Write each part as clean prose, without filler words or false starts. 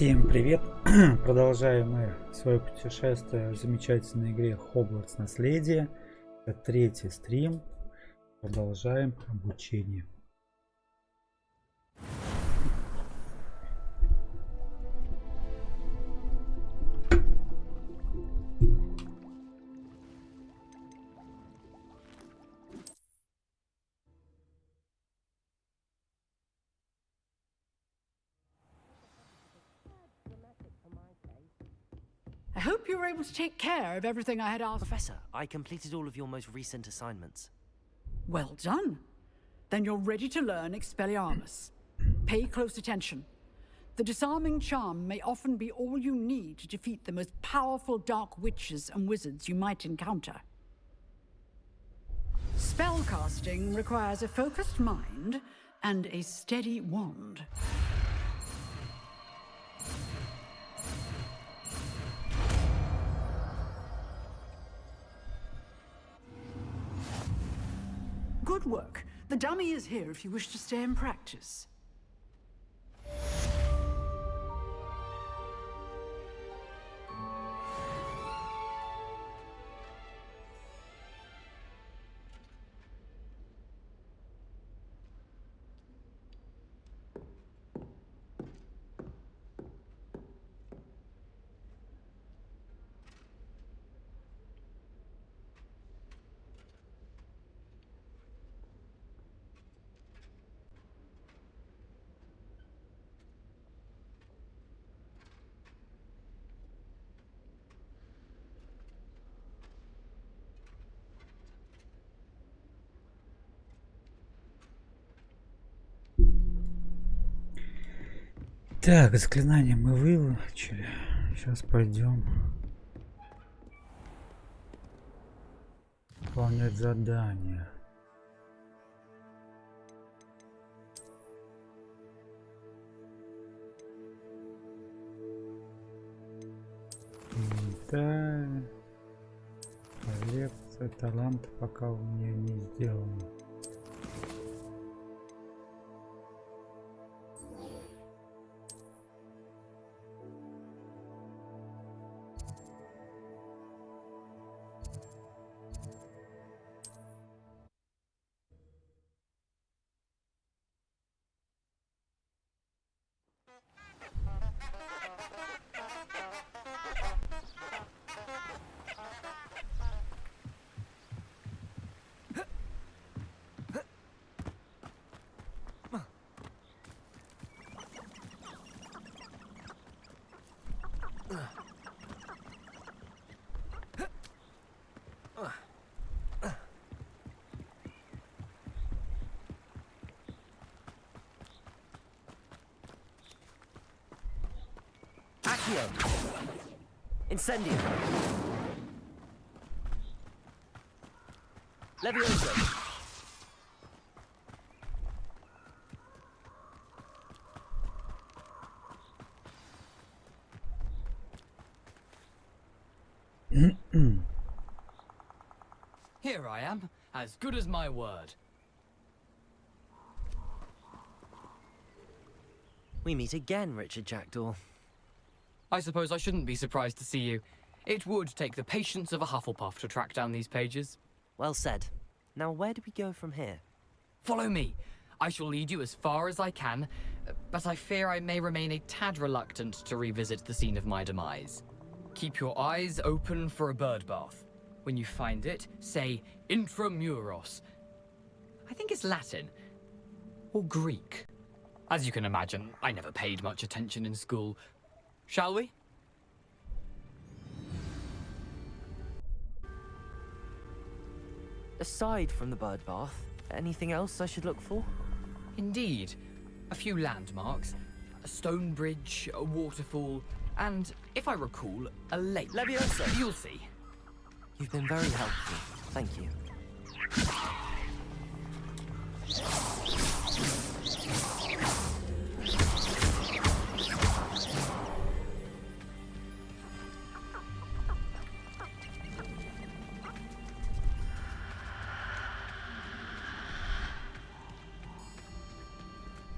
Всем привет! Продолжаем мы свое путешествие в замечательной игре Hogwarts наследие. Это третий стрим. Продолжаем обучение. I hope you were able to take care of everything I had asked. Professor, I completed all of your most recent assignments. Well done. Then you're ready to learn Expelliarmus. Pay close attention. The disarming charm may often be all you need to defeat the most powerful dark witches and wizards you might encounter. Spellcasting requires a focused mind and a steady wand. Good work. The dummy is here if you wish to stay and practice. Так, заклинание мы выучили. Сейчас пойдем выполнять задание. Да, коллекция талантов пока у меня не сделана. Incendio. Levioso. Here I am, as good as my word. We meet again, Richard Jackdaw. I suppose I shouldn't be surprised to see you. It would take the patience of a Hufflepuff to track down these pages. Well said. Now where do we go from here? Follow me. I shall lead you as far as I can, but I fear I may remain a tad reluctant to revisit the scene of my demise. Keep your eyes open for a bird bath. When you find it, say intramuros. I think it's Latin. Or Greek. As you can imagine, I never paid much attention in school. Shall we? Aside from the bird bath, anything else I should look for? Indeed. A few landmarks. A stone bridge, a waterfall, and, if I recall, a lake. Levioso! You'll see. You've been very helpful. Thank you.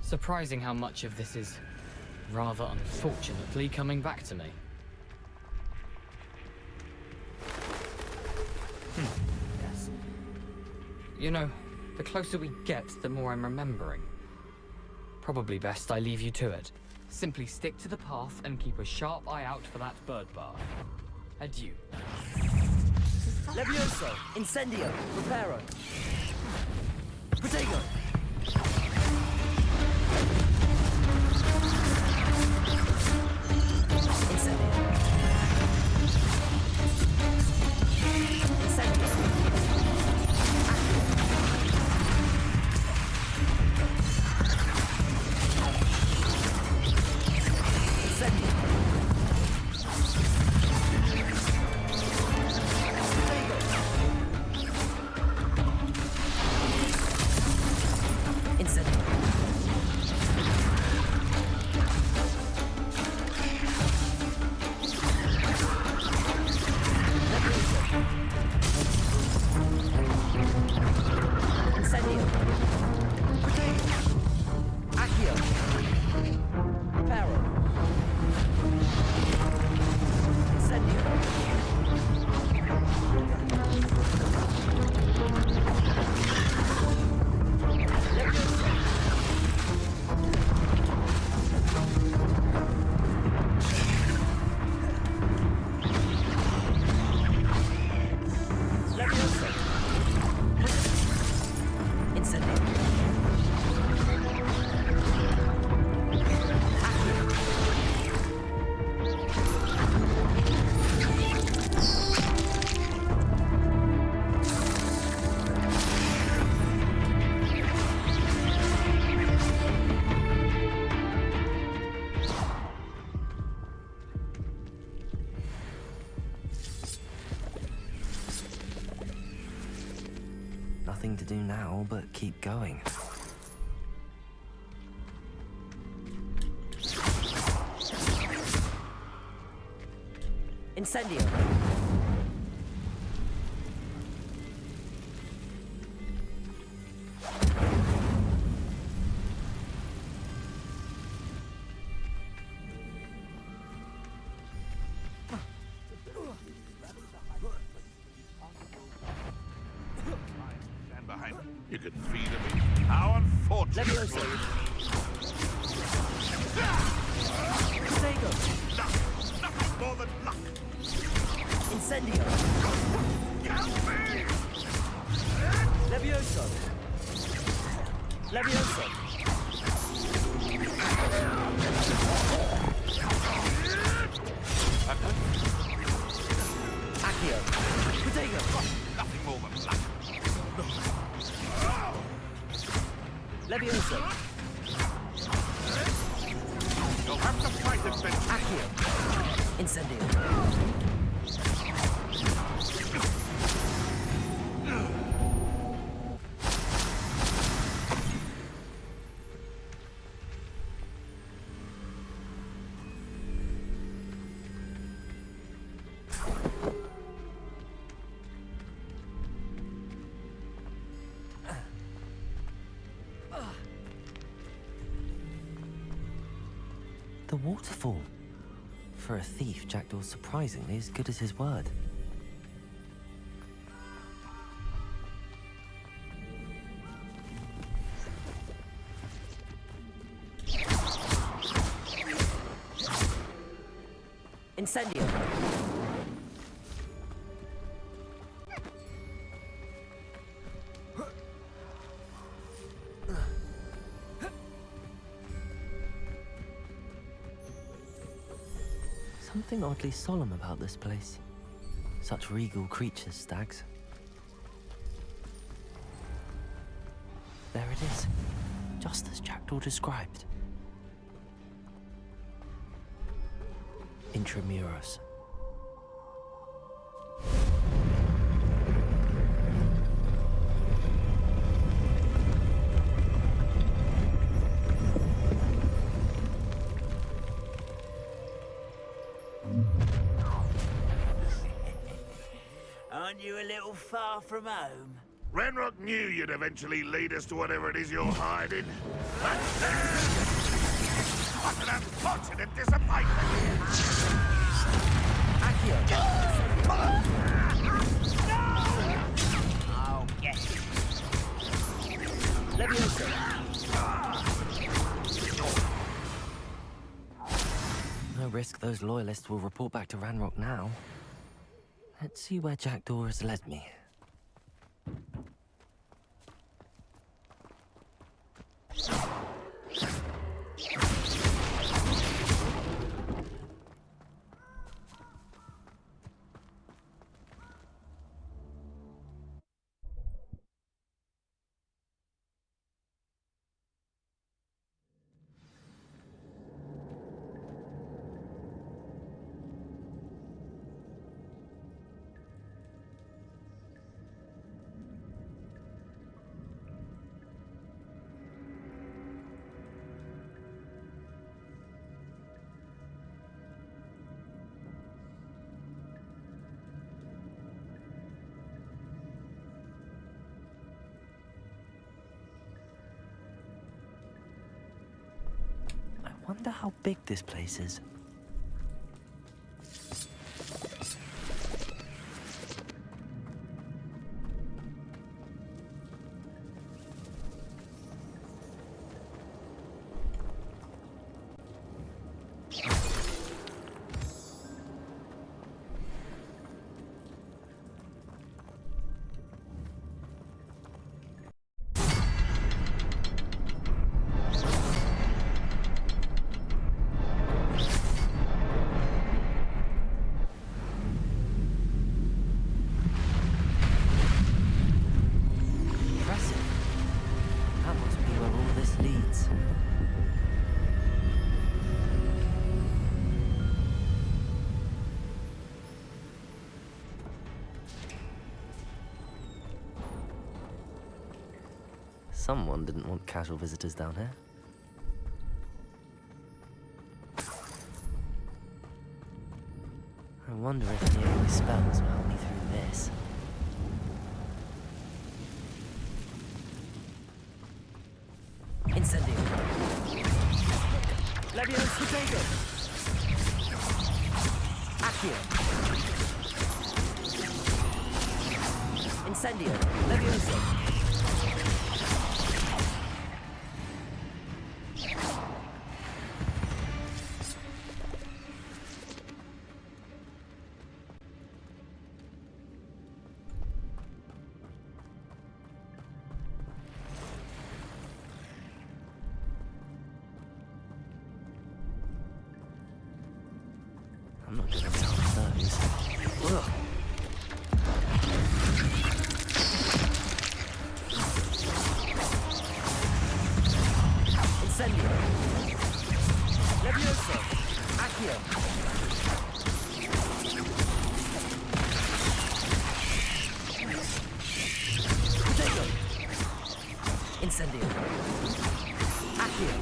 Surprising how much of this is rather unfortunately coming back to me. Yes. You know, the closer we get, the more I'm remembering. Probably best I leave you to it. Simply stick to the path and keep a sharp eye out for that bird bath. Adieu. Levioso, incendio, reparo. Protego. Incendio. Incendio. Nothing to do now but keep going. Incendio. You can feed him. How unfortunate. Levioso. Protego. Nothing more than luck. Incendio. Levioso. Levioso. Accio. Protego. Nothing more than luck. Levioso. You'll have to fight him, Ben. Accio. Incendio. The waterfall. For a thief, Jackdaw's surprisingly as good as his word. Incendio. Something oddly solemn about this place. Such regal creatures, stags. There it is, just as Jackdaw described. Intramuros. Aren't you a little far from home? Renrock knew you'd eventually lead us to whatever it is you're hiding. I can have unfortunate disappointment. Oh, yes. Leviosa. No risk those loyalists will report back to Ranrock now. Let's see where Jackdaw has led me. I wonder how big this place is. Someone didn't want casual visitors down here. I wonder if the early spells will help me through this. Incendio. Leviosa Potato. Accio. Incendio. Leviosa. I'm not gonna tell those. Ugh. Incendio. Leviosa. Accio. Potato. Incendio. Accio.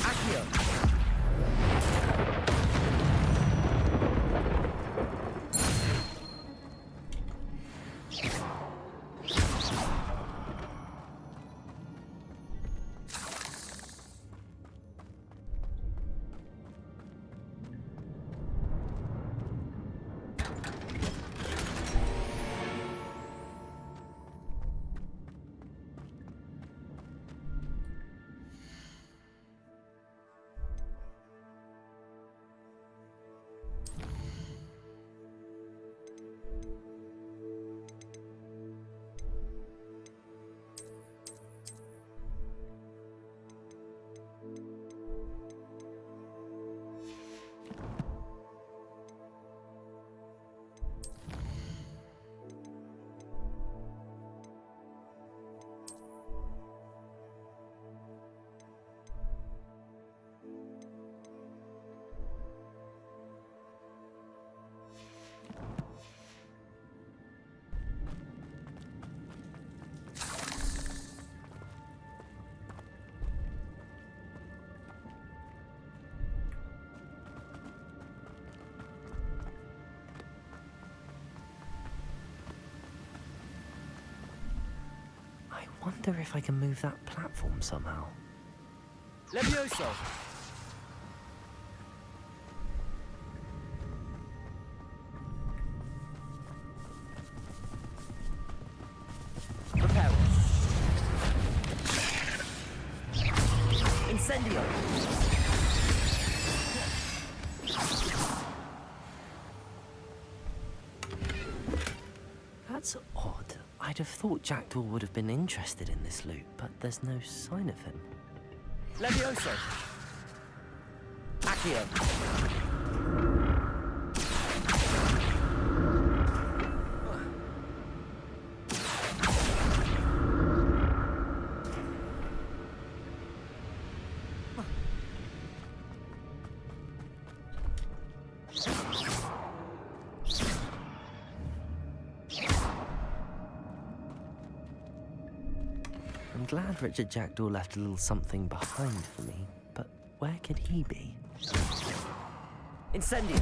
Accio. wonder if I can move that platform somehow. Levioso! Prepare. Incendio! That's odd. I'd have thought Jackdaw would have been interested in this loot, but there's no sign of him. Levioso! Accio! I'm glad Richard Jackdaw left a little something behind for me, but where could he be? Incendio!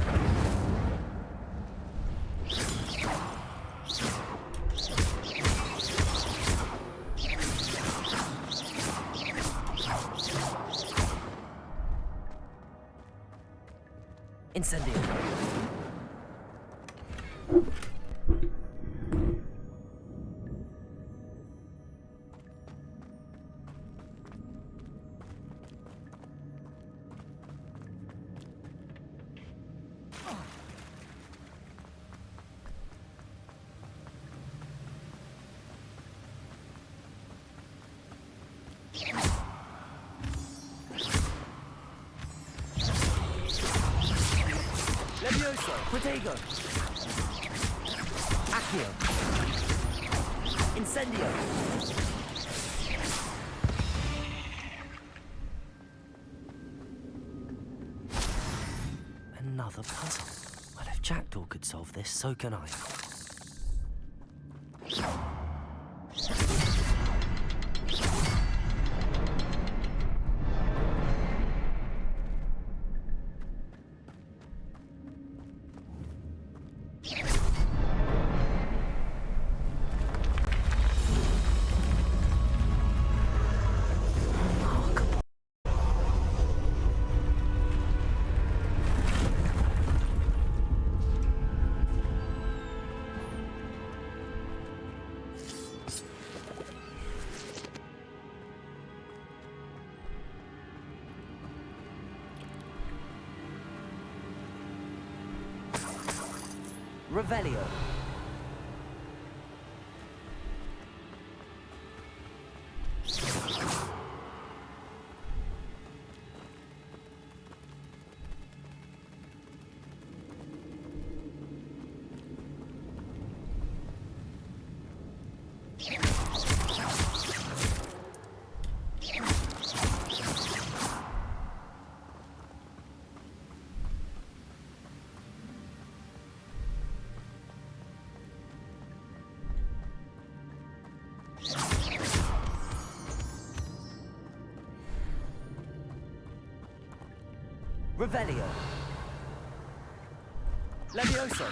Incendio! Levioso! Protego! Accio! Incendio! Another puzzle. Well, if Jackdaw could solve this, so can I. Revelio. Revelio. Levioso.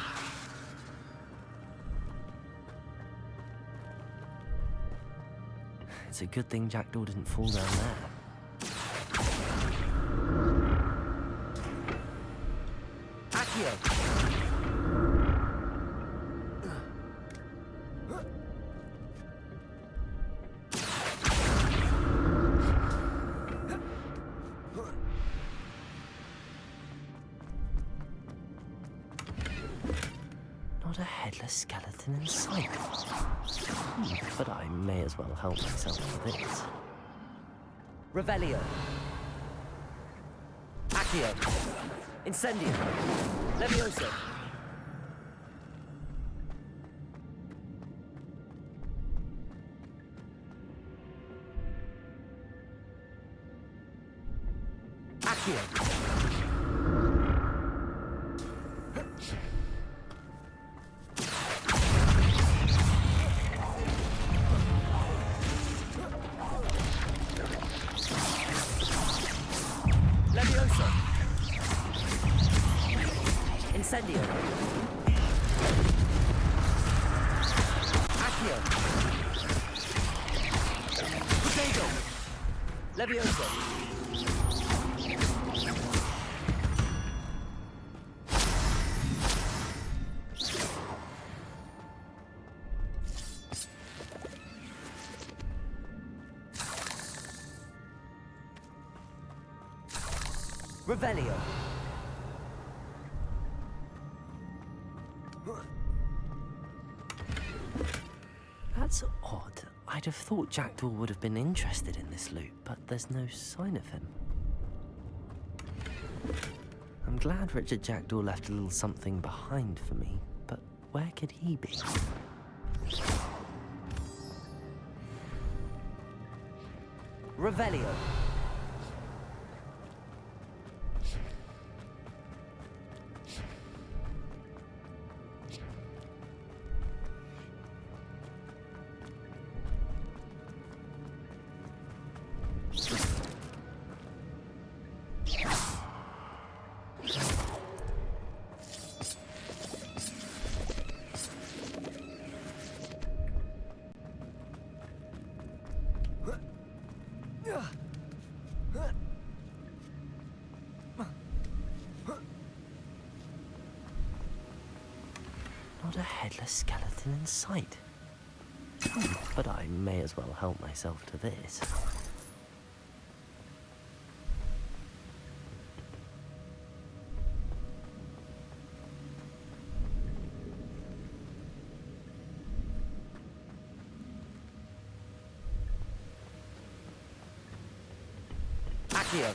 It's a good thing Jackdaw didn't fall down there. Accio. Not a headless skeleton in sight. But I may as well help myself with this. Revelio. Accio. Incendio. Levioso. Accio. Levioso. Incendio. Accio. Levioso. Revelio. That's odd. I'd have thought Jackdaw would have been interested in this loot, but there's no sign of him. I'm glad Richard Jackdaw left a little something behind for me, but where could he be? Revelio. Not a headless skeleton in sight. But I may as well help myself to this. Accio.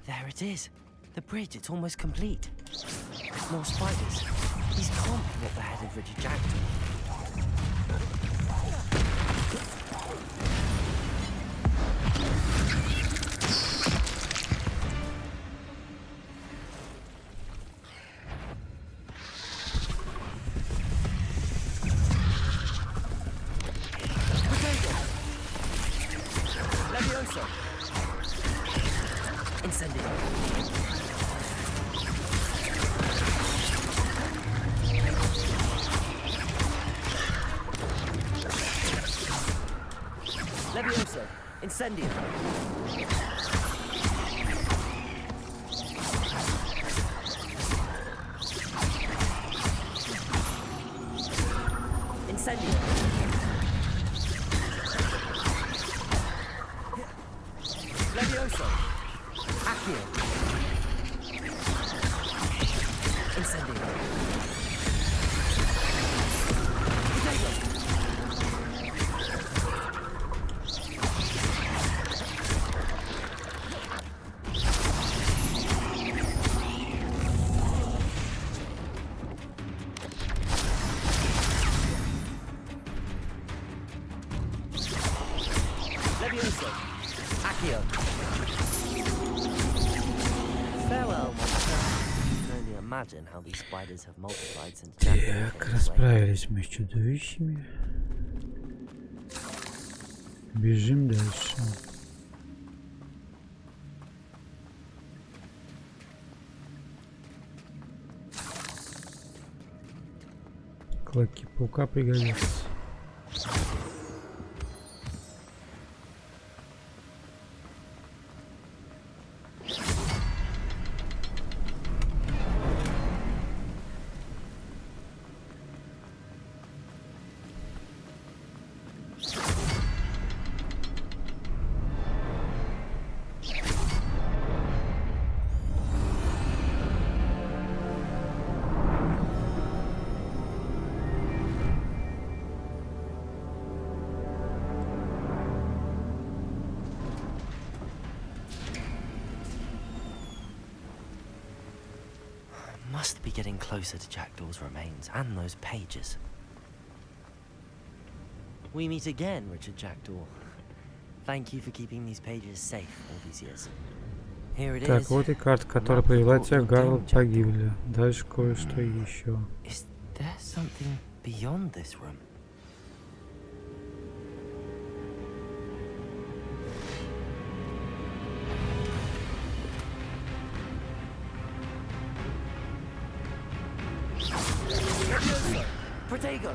There it is. The bridge, it's almost complete. More spiders. These can't be what beheaded Richard Jackdaw. Levioso. Incendio. Levioso. Incendio. Incendio. Levioso. Accio. Incendio. Potato. Levioso. Accio. Farewell, monster. I can only imagine how these spiders have multiplied since Jackdaw Так, came away. расправились мы с чудовищами. Бежим дальше. Клоки паука пригодятся. Must be getting closer to Jackdaw's remains and those pages. We meet again, Richard Jackdaw. Thank you for keeping these pages safe all these years. Here it Так, is. вот и карта, которая привела тебя к Гарвард, погибли. Дальше кое-что еще. Is there something beyond this room? Protego.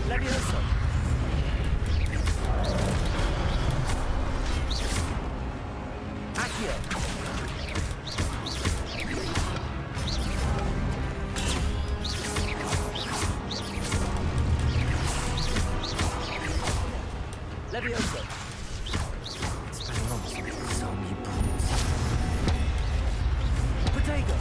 Levioso. Accio. Levioso. Protego.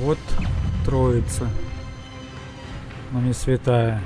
Вот троица, но не святая.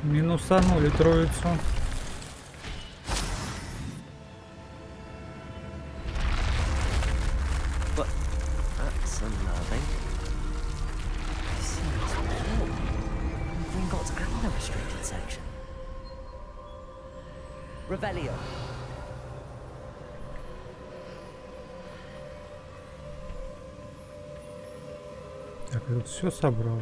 Минусанули троицу. But that's unnerving. I've seen this before. Gringotts and the restricted section. Revelio. Так, я тут все собрал.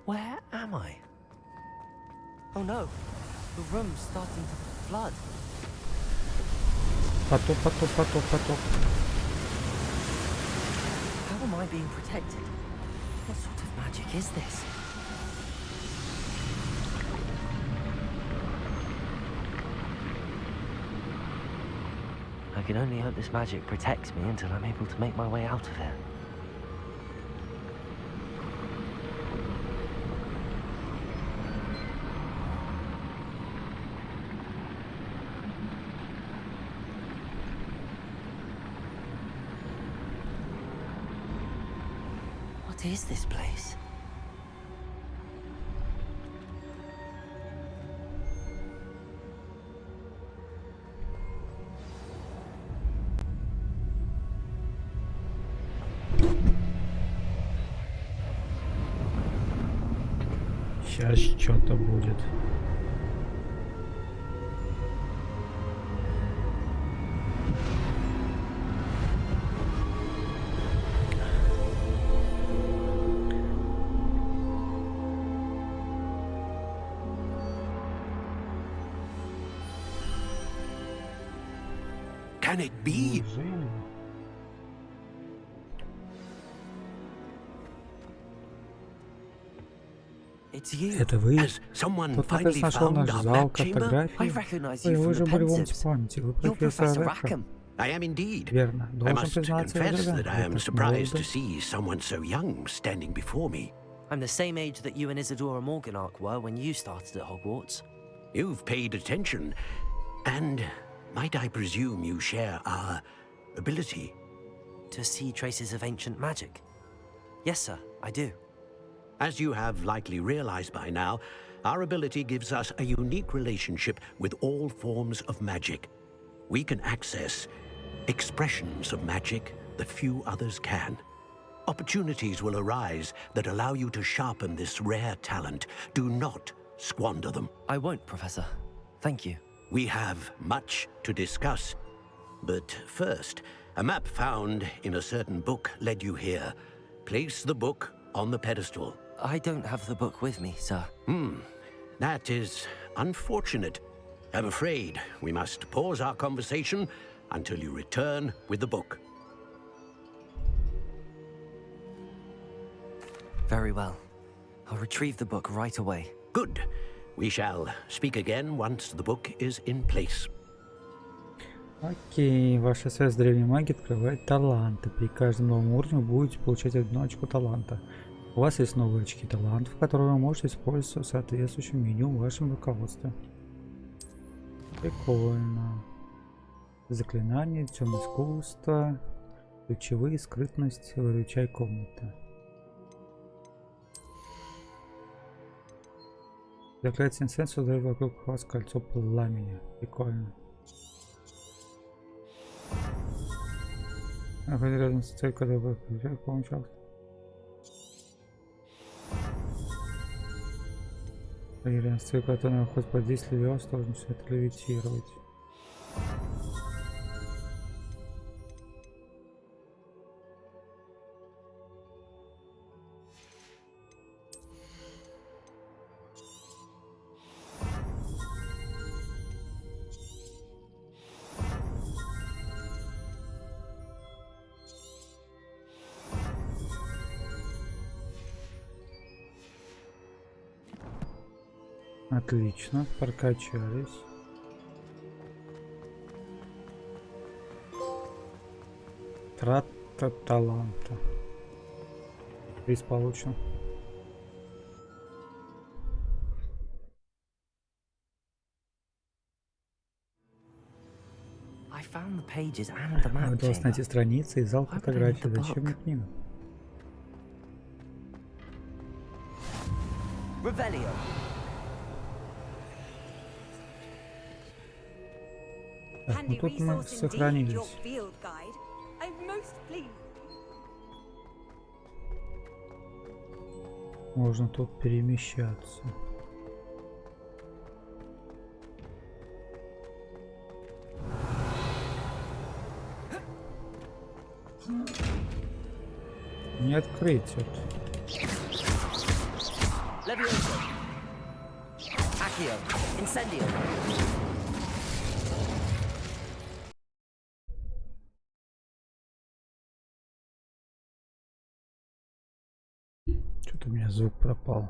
Where am I? Oh no, the room's starting to flood. Потоп, потоп, потоп, потоп. How am I being protected? What sort of magic is this? I can only hope this magic protects me until I'm able to make my way out of here. What is this place? Сейчас что-то будет. Can it be? It's you. Это вы? Has someone Тот наконец finally нашел found наш our зал map chamber? картографии. I recognize Вы you from уже the были вон Pensieves. вспомните. Вы You're профессор Professor Ракхам. Rackham. I am indeed. Верно. I Должен must признаться, я confess удивлен. that I am Вы surprised to молоды. see someone so young standing before me. I'm the same age that you and Isadora Morganach were when you started at Hogwarts. You've paid attention, and might I presume you share our ability? To see traces of ancient magic. Yes, sir, I do. As you have likely realized by now, our ability gives us a unique relationship with all forms of magic. We can access expressions of magic that few others can. Opportunities will arise that allow you to sharpen this rare talent. Do not squander them. I won't, Professor. Thank you. We have much to discuss. But first, A map found in a certain book led you here. Place the book on the pedestal. I don't have the book with me, sir. That is unfortunate. I'm afraid we must pause our conversation until you return with the book. Very well. I'll retrieve the book right away. Good. We shall speak again once the book is in place. Окей, ваша связь с древней магией открывает таланты. При каждом новом уровне вы будете получать одно очко таланта. У вас есть новые очки талантов, которые вы можете использовать в соответствующем меню в вашем руководстве. Прикольно. Заклинания, темное искусство, ключевые, скрытность, выручай комнаты. Заклятие инсцен создает вокруг вас кольцо пламени. Прикольно. Находится рядом с целью, когда вы приезжаете, помочь. Рядом с целью, когда находится под действием его, сложно начинает левитировать. Отлично, прокачались. Трата таланта. Приз получен. I found the pages and the map Удалось chamber. найти страницы и зал фотографий. Зачем мне книга? Revelio. Так, ну тут мы сохранились. Можно тут перемещаться. Не открыть это. Levioso. Accio. Incendio. Что-то у меня звук пропал.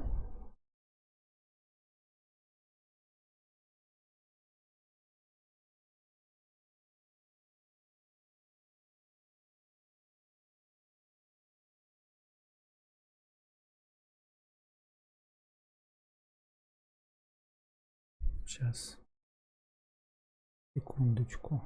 Сейчас. Секундочку.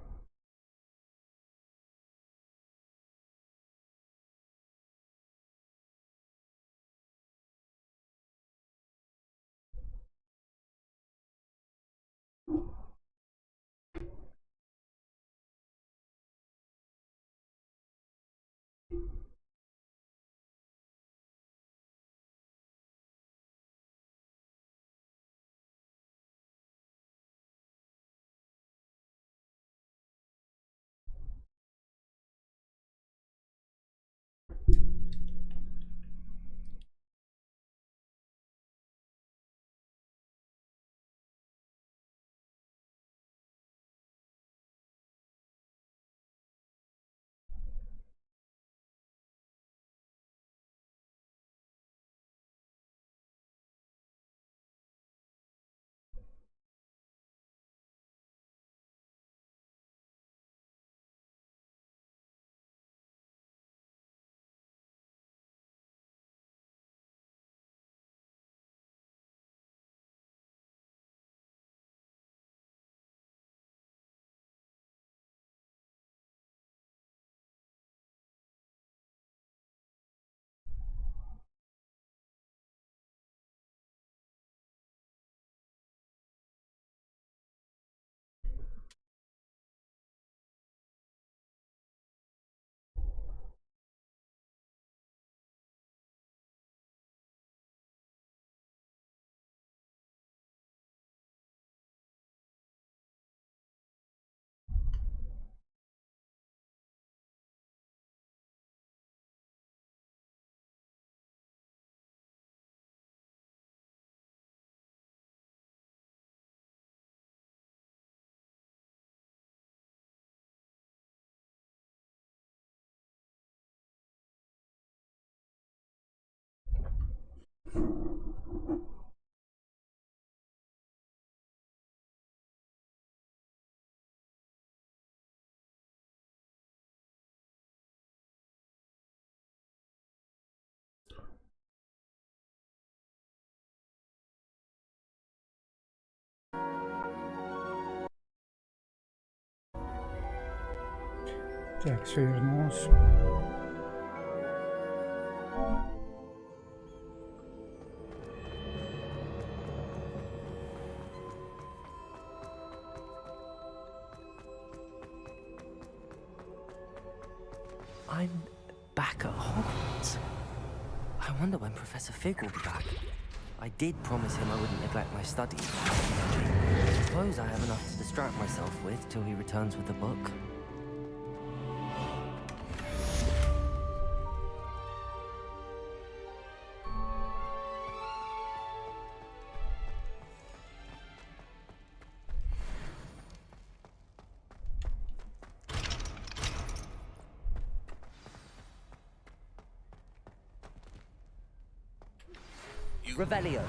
Так, все вернулось. I'm back at Hogwarts. I wonder when Professor Fig will be back. I did promise him I wouldn't neglect my studies. I suppose I have enough to distract myself with till he returns with the book. Revelio.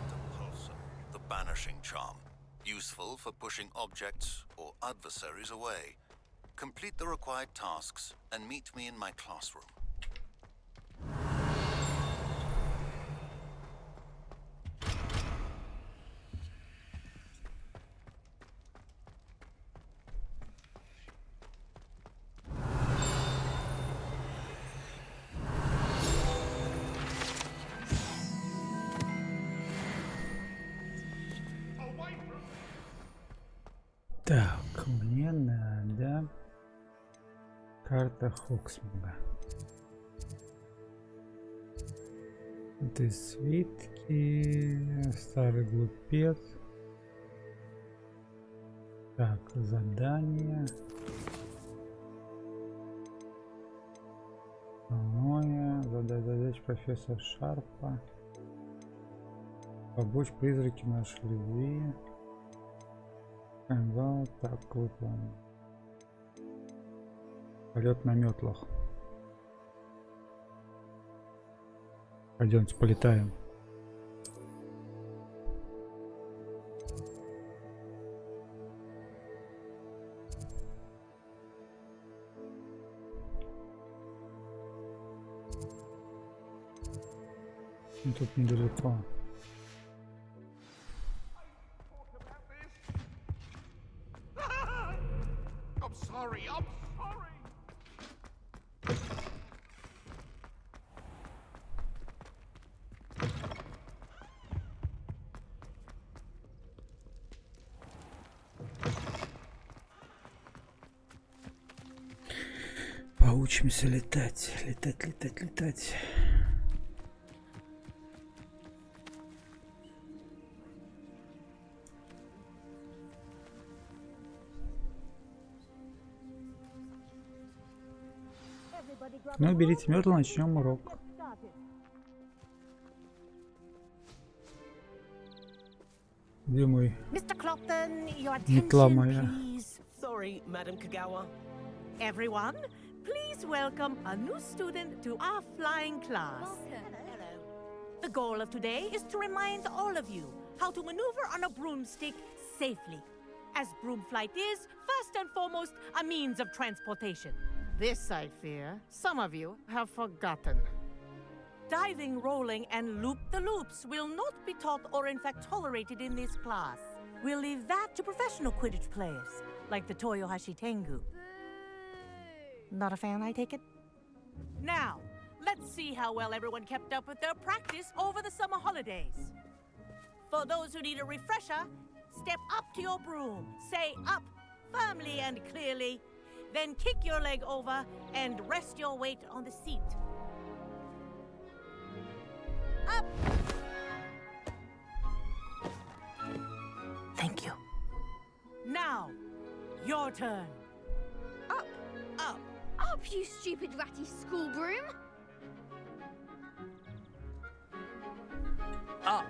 Compulsion, the banishing charm. Useful for pushing objects or adversaries away. Complete the required tasks and meet me in my classroom. Так, мне надо карта Хоксмага. Это свитки, старый глупец. Так, задание. Задача профессора Шарпа. Побочь призраки нашей любви. Канал, так, выполнен. Полет на метлах. Пойдемте полетаем. Тут недалеко. Поучимся летать, летать. Ну, берите метлу, начнем урок. Где мой? Метла моя. Sorry, Madam Kagawa. Everyone, please welcome a new student to our flying class. Hello. The goal of today is to remind all of you how to maneuver on a broomstick safely, as broom flight is, first and foremost, a means of transportation. This, I fear, some of you have forgotten. Diving, rolling, and loop-the-loops will not be taught or in fact tolerated in this class. We'll leave that to professional Quidditch players, like the Toyohashi Tengu. Not a fan, I take it? Now, let's see how well everyone kept up with their practice over the summer holidays. For those who need a refresher, step up to your broom, say up firmly and clearly, then kick your leg over and rest your weight on the seat. Up! Thank you. Now, your turn. Up! Up! Up, you stupid ratty school broom! Up.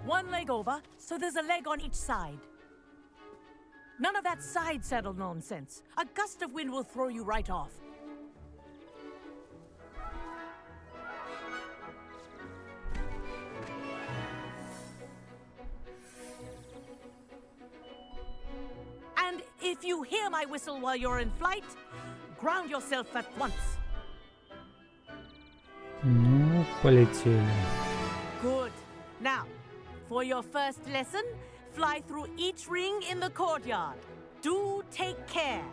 One leg over, so there's a leg on each side. None of that side saddle nonsense. A gust of wind will throw you right off. And if you hear my whistle while you're in flight, ground yourself at once. Ну, полетели. Good. Now, for your first lesson, fly through each ring in the courtyard. Do take care.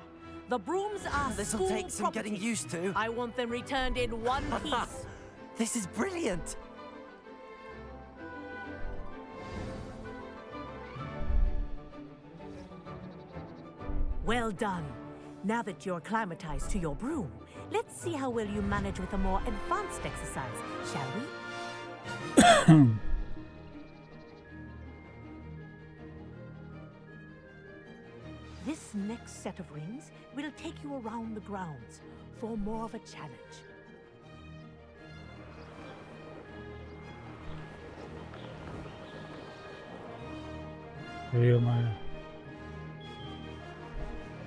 The brooms are This'll school take some property. getting used to. I want them returned in one piece. This is brilliant. Well done. Now that you're acclimatized to your broom, let's see how well you manage with a more advanced exercise, shall we? This next set of rings will take you around the grounds for more of a challenge. Ё-моё.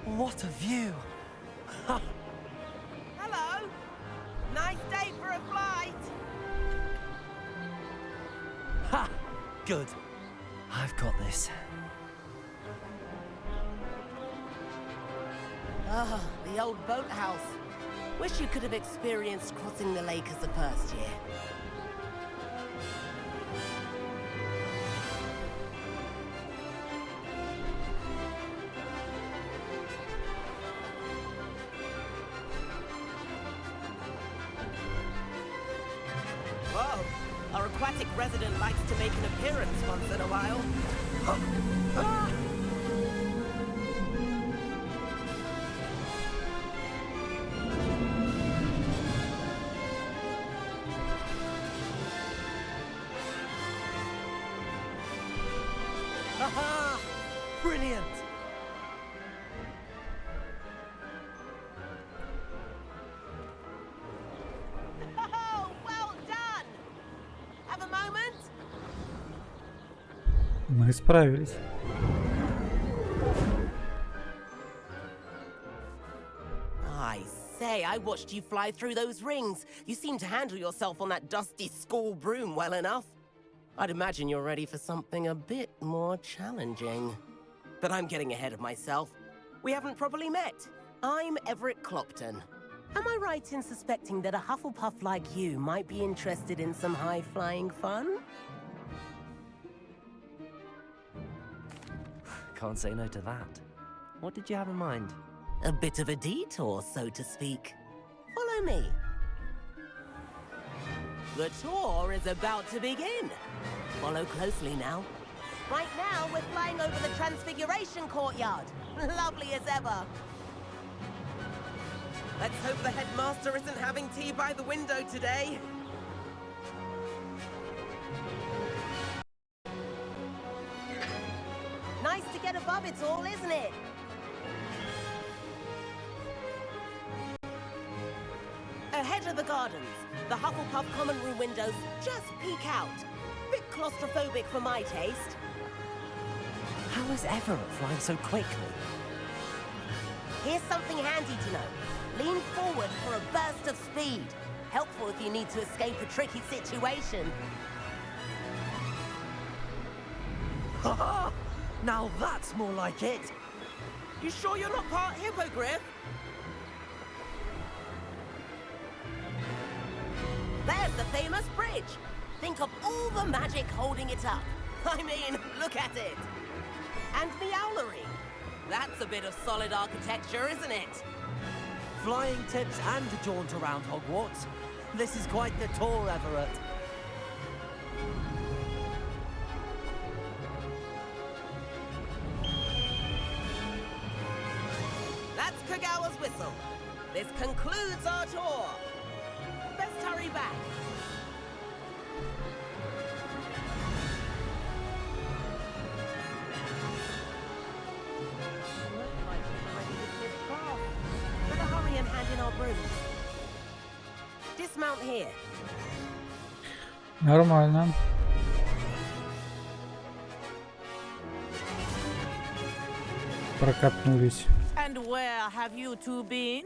What a view. Hello. Nice day for a flight. Ha! Good. I've got this. Ah, the old boathouse. Wish you could have experienced crossing the lake as the first year. Whoa, our aquatic resident likes to make an appearance once in a while. Ah! Haha! Brilliant! Oh, well done! Have a moment? Мы справились. I say, I watched you fly through those rings. You seem to handle yourself on that dusty school broom well enough. I'd imagine you're ready for something a bit more challenging. But I'm getting ahead of myself. We haven't properly met. I'm Everett Clopton. Am I right in suspecting that a Hufflepuff like you might be interested in some high-flying fun? Can't say no to that. What did you have in mind? A bit of a detour, so to speak. Follow me. The tour is about to begin. Follow closely now. Right now, we're flying over the Transfiguration Courtyard. Lovely as ever. Let's hope the headmaster isn't having tea by the window today. Nice to get above it all, isn't it? Ahead of the gardens, the Hufflepuff common room windows just peek out. Bit claustrophobic for my taste. How is Everett flying so quickly? Here's something handy to know. Lean forward for a burst of speed. Helpful if you need to escape a tricky situation. Haha! Now that's more like it. You sure you're not part hippogriff? There's the famous bridge. Think of all the magic holding it up. I mean, look at it. And the owlery. That's a bit of solid architecture, isn't it? Flying tips and a jaunt around Hogwarts. This is quite the tour, Everett. That's Kagawa's whistle. This concludes our tour. Best hurry back. Better hurry and hand in our brooms. Dismount here. Нормально. Прокатнулись. And where have you two been?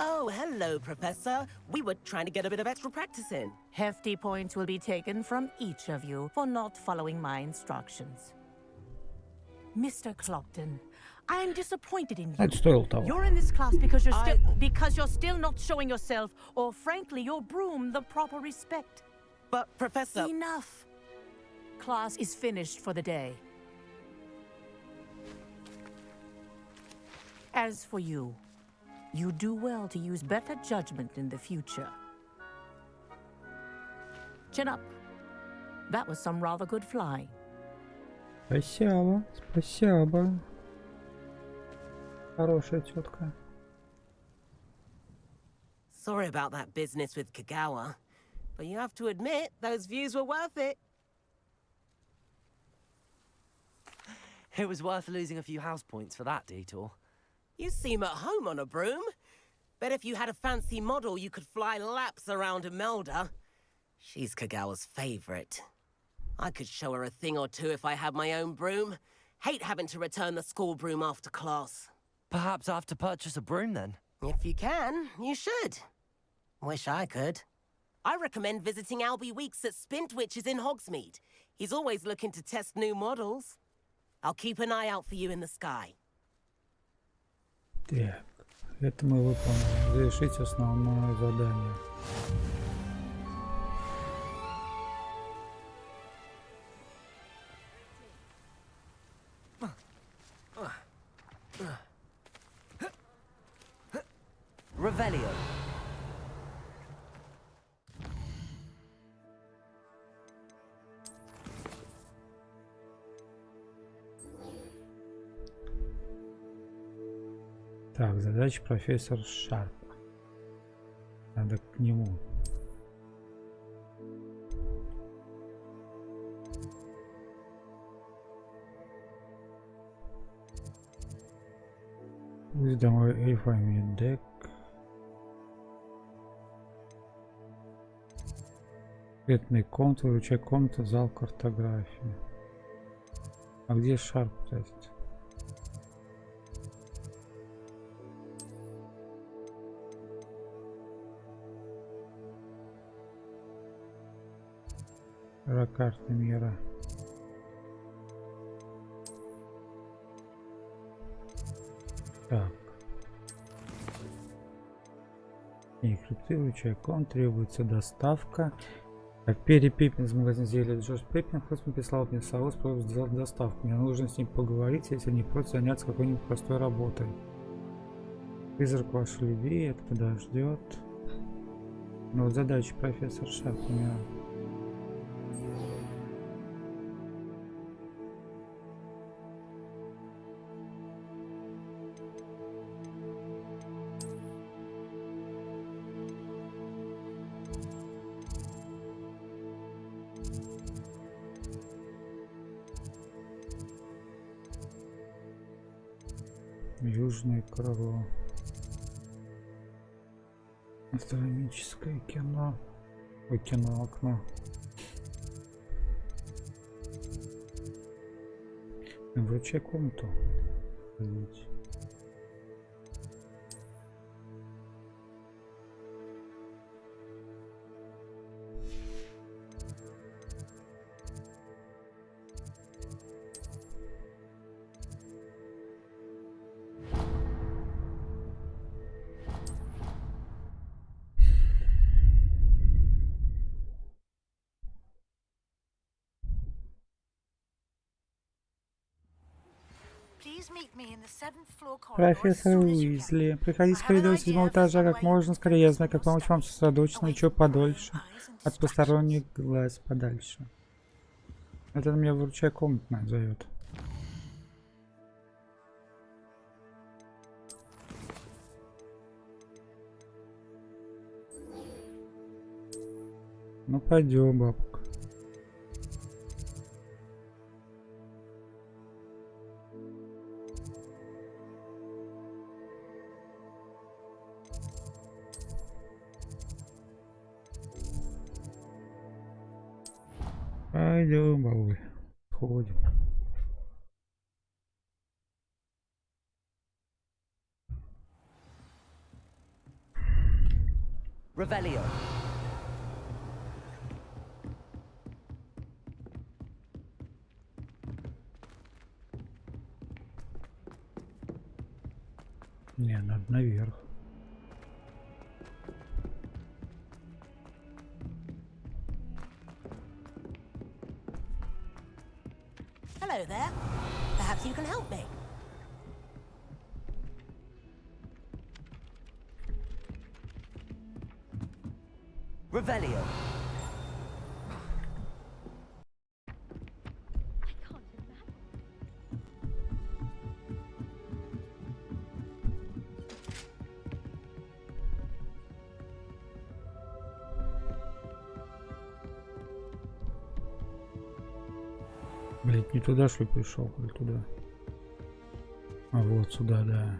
Oh, hello, Professor. We were trying to get a bit of extra practice in. Hefty points will be taken from each of you for not following my instructions. Mr. Clopton, I am disappointed in you. Это стоило того. You're in this class because you're still not showing yourself, or frankly, your broom, the proper respect. But, Professor... Enough. class is finished for the day. As for you, you do well to use better judgment in the future. Chin up. That was some rather good flying. Спасибо, спасибо. Хорошая тетка. Sorry about that business with Kagawa, but you have to admit those views were worth it. It was worth losing a few house points for that detour. You seem at home on a broom. Bet if you had a fancy model, you could fly laps around Imelda. She's Kagawa's favorite. I could show her a thing or two if I had my own broom. Hate having to return the school broom after class. Perhaps I have to purchase a broom then. If you can, you should. Wish I could. I recommend visiting Albie Weeks at Spintwitches in Hogsmeade. He's always looking to test new models. I'll keep an eye out for you in the sky. Так, это мы выполнили. Завершить основное задание. Revelio. Так, задача профессор Шарп. Надо к нему. Wisdom Alphabet Deck. Секретные комнаты, выручай комнату, зал картографии. А где Шарп, кстати? Карты мира. Так. И крипты, выручай комнат, требуется доставка. Как Перри Пиппин из магазина зелья Джордж Пиппин просто прислал мне соус, просьбу сделать доставку. Мне нужно с ним поговорить, если не против заняться какой-нибудь простой работой. Призрак вашей любви, это подождет. Но вот задача профессор Шарп у меня. Южное крыло. Астрономическое кино. Ой, кино окно. Вручай комнату. Профессор Уизли, приходите в коридор 7-го этажа как можно скорее. Я знаю, как помочь вам сосредоточиться еще подольше. От посторонних глаз подальше. Это меня выручай комнатная зовет. Ну пойдем, бабка. Пойдем, бабуль, ходим. Revelio. Не, надо наверх. Hello there. Perhaps you can help me. Revelio. Блять, не туда что ли пришел, или туда? А вот сюда, да.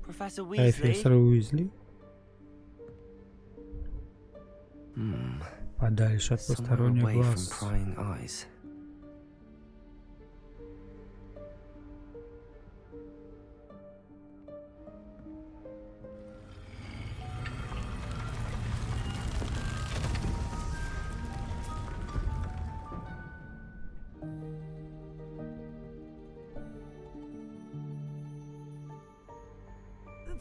Professor Weasley. Профессор Уизли. Подальше от посторонних глаз.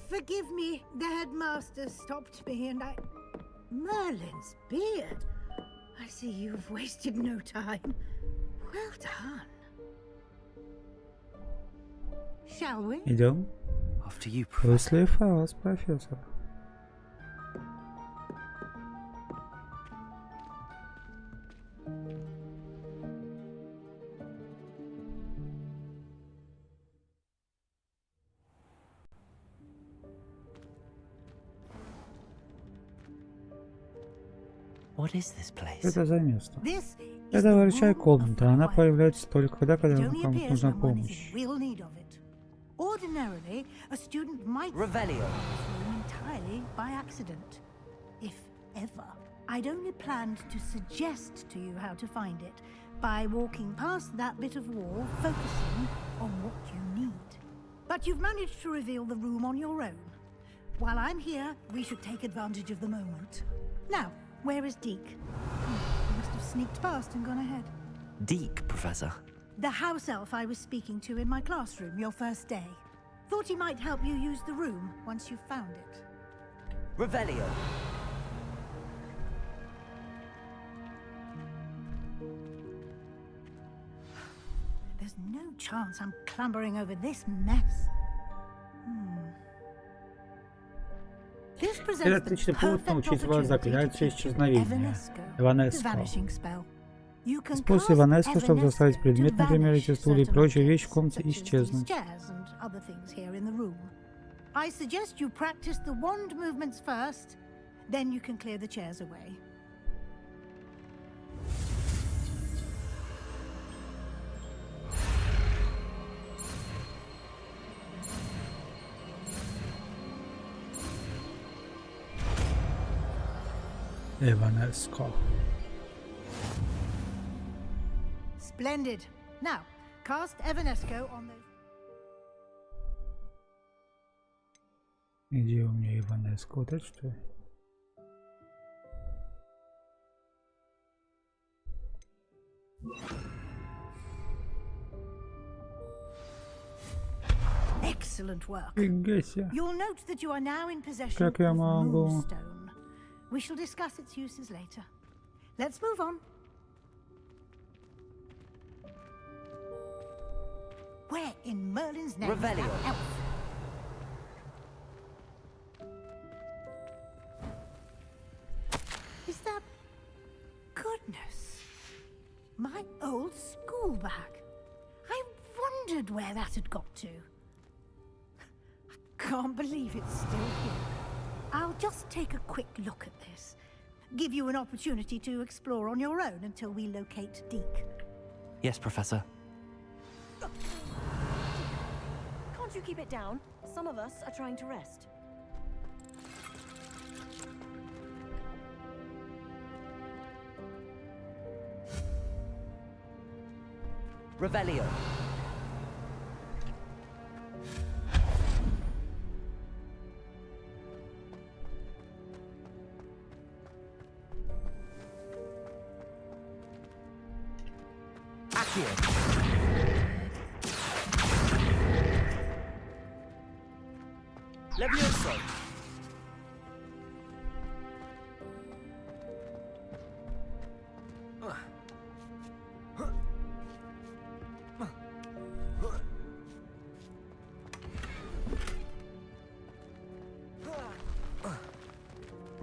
Forgive me, the headmaster stopped me and I... Merlin's beard. I see you've wasted no time. Well done. Shall we? Идем. After you, После вас, профессор. What is this place? Это за место. Это врачая комната. Она появляется только когда кому-то нужна помощь. Ordinarily, a student might Revelio. entirely by accident, if ever. I'd only planned to suggest to you how to find it by walking past that bit of wall, focusing on what you need. But you've managed to reveal the room on your own. While I'm here, we should take advantage of the moment. Now, where is Deke? He must have sneaked past and gone ahead. Deke, Professor. The house elf I was speaking to in my classroom your first day. Thought he might help you use the room once you found it. Revelio. There's no chance I'm clambering over this mess. This Это presents the отличный повод perfect научить вас opportunity to заклятию teach исчезновения. the Эванеско. vanishing spell. You can Используй cast Эванеско, чтобы заставить Evanesco предмет, to например, vanish эти стулья и certain прочие вещи в objects, комнате, such as these исчезнуть. chairs and other things here in the room. I suggest you practice the wand movements first, then you can clear the chairs away. Эванеско. Splendid. Now, cast Evanesco on those... Где у меня Эванеско? Вот это что ли? Excellent work. Фига себе. You'll note that you are now in possession Как я of могу? Moonstone. We shall discuss its uses later. Let's move on. Where in Merlin's name is that Revelio. elf? Is that... Goodness. My old school bag. I wondered where that had got to. I can't believe it's still here. I'll just take a quick look at this. Give you an opportunity to explore on your own until we locate Deke. Yes, Professor. Can't you keep it down? Some of us are trying to rest. Revelio. Accio. Levioso.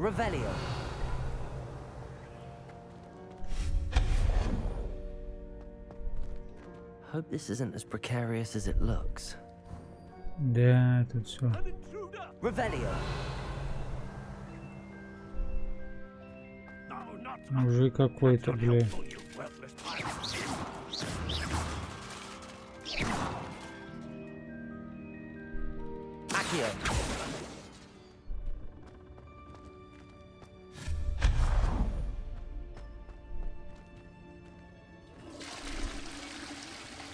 Revelio. Hope this isn't as precarious as it looks. Да, тут все. Revelio. Мужик какой-то, блин. Accio.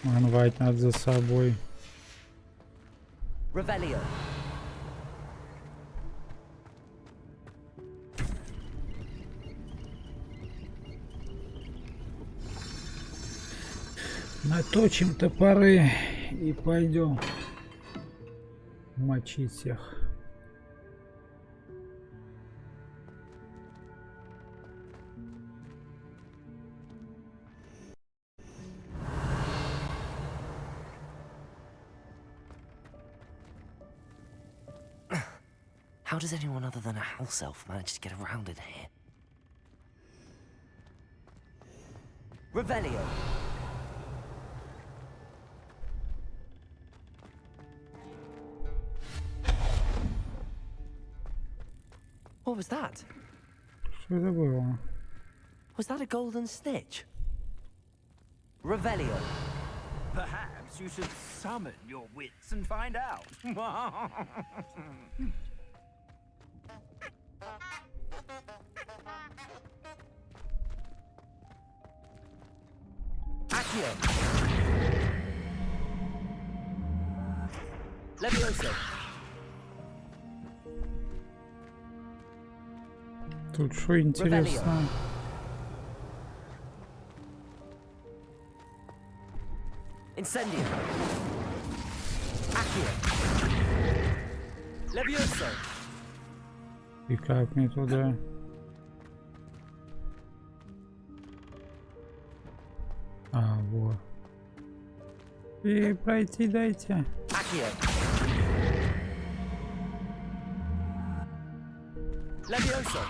Манвать надо за собой. Revelio. Наточим топоры и пойдем мочить всех. How does anyone other than a house elf manage to get around in here? Revelio. What was that? Что это было? Was that a golden stitch? Revelio. Perhaps you should summon your wits and find out. Accio. Levioso. Тут что интересно? Incendio. Accio. Levioso. И как мне туда? А, вот. И пройти дайте. Accio. Levioso.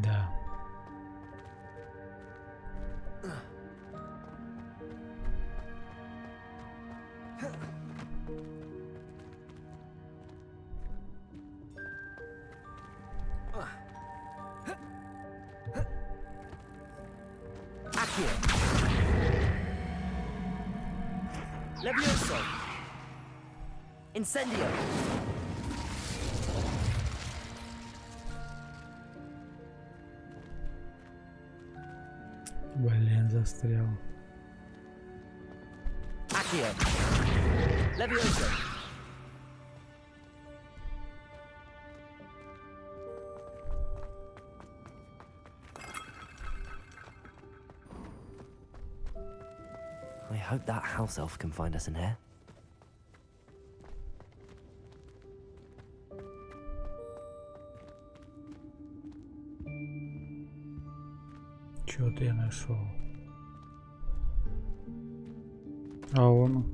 Да. Accio. Levioso. Incendio. Блин, застрял. Accio. Levioso. I hope that house elf can find us in here. Что-то я нашел. А он?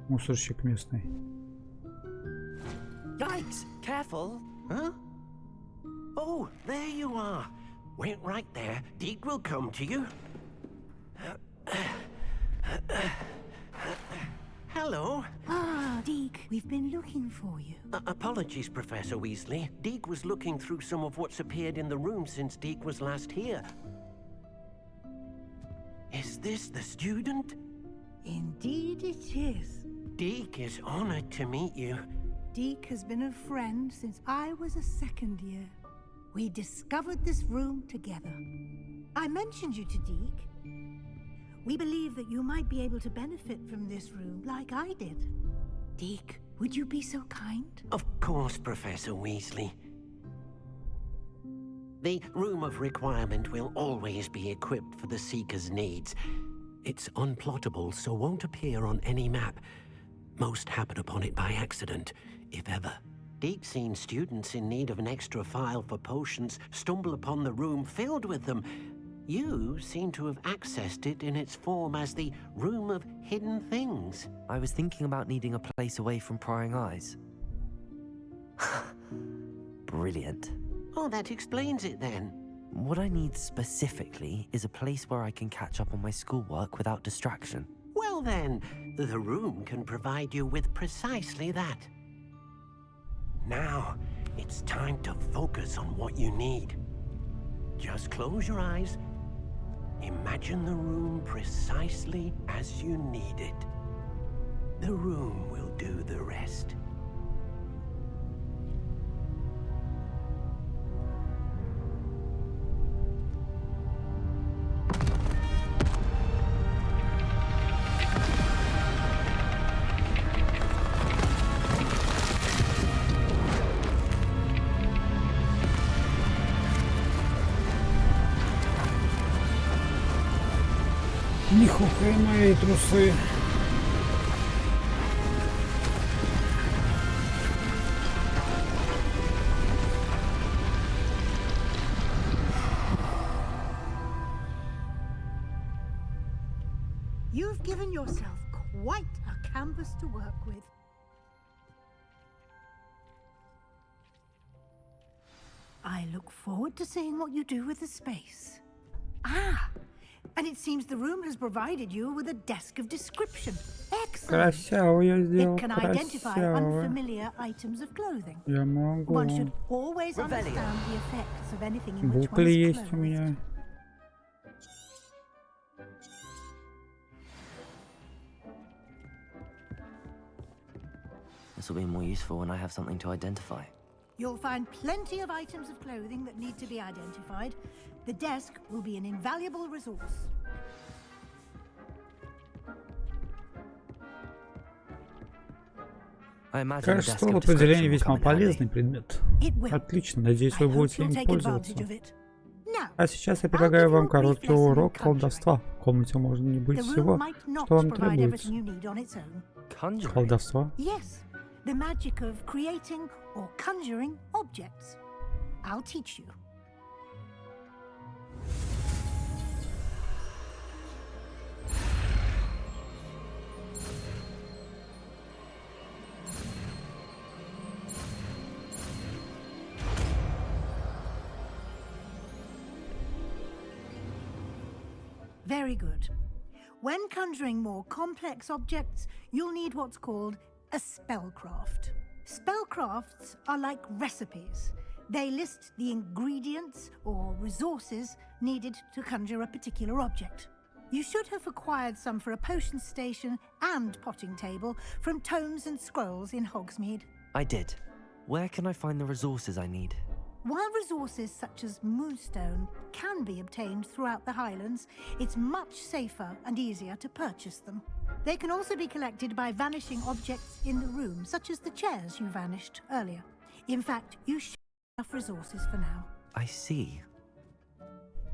Мусорщик местный. Yikes! Careful! Huh? Oh, there you are. Wait right there. Deke will come to you. Hello. Ah, Deke, we've been looking for you. Apologies, Professor Weasley. Deke was looking through some of what's appeared in the room since Deke was last here. Is this the student? Indeed it is. Deke is honored to meet you. Deke has been a friend since I was a second year. We discovered this room together. I mentioned you to Deke. We believe that you might be able to benefit from this room like I did. Deke, would you be so kind? Of course, Professor Weasley. The Room of Requirement will always be equipped for the Seeker's needs. It's unplottable, so won't appear on any map. Most happen upon it by accident, if ever. Deke's seen students in need of an extra file for potions stumble upon the room filled with them. You seem to have accessed it in its form as the Room of Hidden Things. I was thinking about needing a place away from prying eyes. Brilliant. Oh, that explains it then. What I need specifically is a place where I can catch up on my schoolwork without distraction. Well then, the room can provide you with precisely that. Now, it's time to focus on what you need. Just close your eyes. Imagine the room precisely as you need it. The room will do the rest. Нихуя мои трусы. You've given yourself quite a canvas to work with. I look forward to seeing what you do with the space. Ah! And it seems the room has provided you with a desk of description. Excellent. Красиво я сделал, It can identify красиво. unfamiliar items of clothing. Я могу. One should always understand the effects of anything in which one Букли is есть у меня. This will be more useful when I have something to identify. You'll find plenty of items of clothing that need to be identified. The desk will be an invaluable resource. Кажется, стол определения весьма полезный предмет. Отлично, надеюсь, вы будете им пользоваться. А сейчас я предлагаю вам короткий урок колдовства. В комнате может не быть всего, что вам требуется. Колдовство? The magic of creating or conjuring objects. I'll teach you. Very good. When conjuring more complex objects, you'll need what's called a spellcraft. Spellcrafts are like recipes. They list the ingredients or resources needed to conjure a particular object. You should have acquired some for a potion station and potting table from tomes and scrolls in Hogsmeade. I did. Where can I find the resources I need? While resources such as moonstone can be obtained throughout the Highlands, it's much safer and easier to purchase them. They can also be collected by vanishing objects in the room, such as the chairs you vanished earlier. In fact, you should have enough resources for now. I see.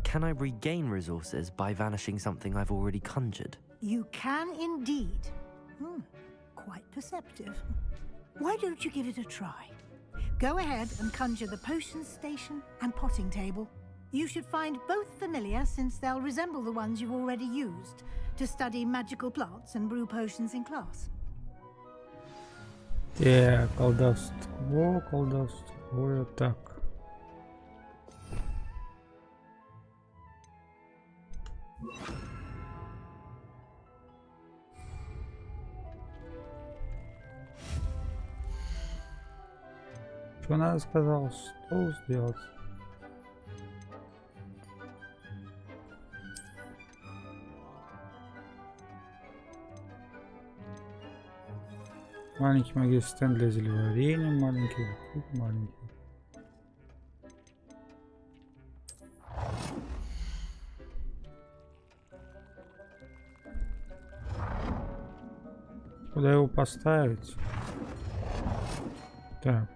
Can I regain resources by vanishing something I've already conjured? You can indeed. Quite perceptive. Why don't you give it a try? Go ahead and conjure the potion station and potting table. You should find both familiar, since they'll resemble the ones you've already used to study magical plants and brew potions in class. Так, колдовство, колдовство, так. Что надо сказал? Что сделать? Маленький магический стенд для зельеварения, маленький, маленький. Куда его поставить? Так.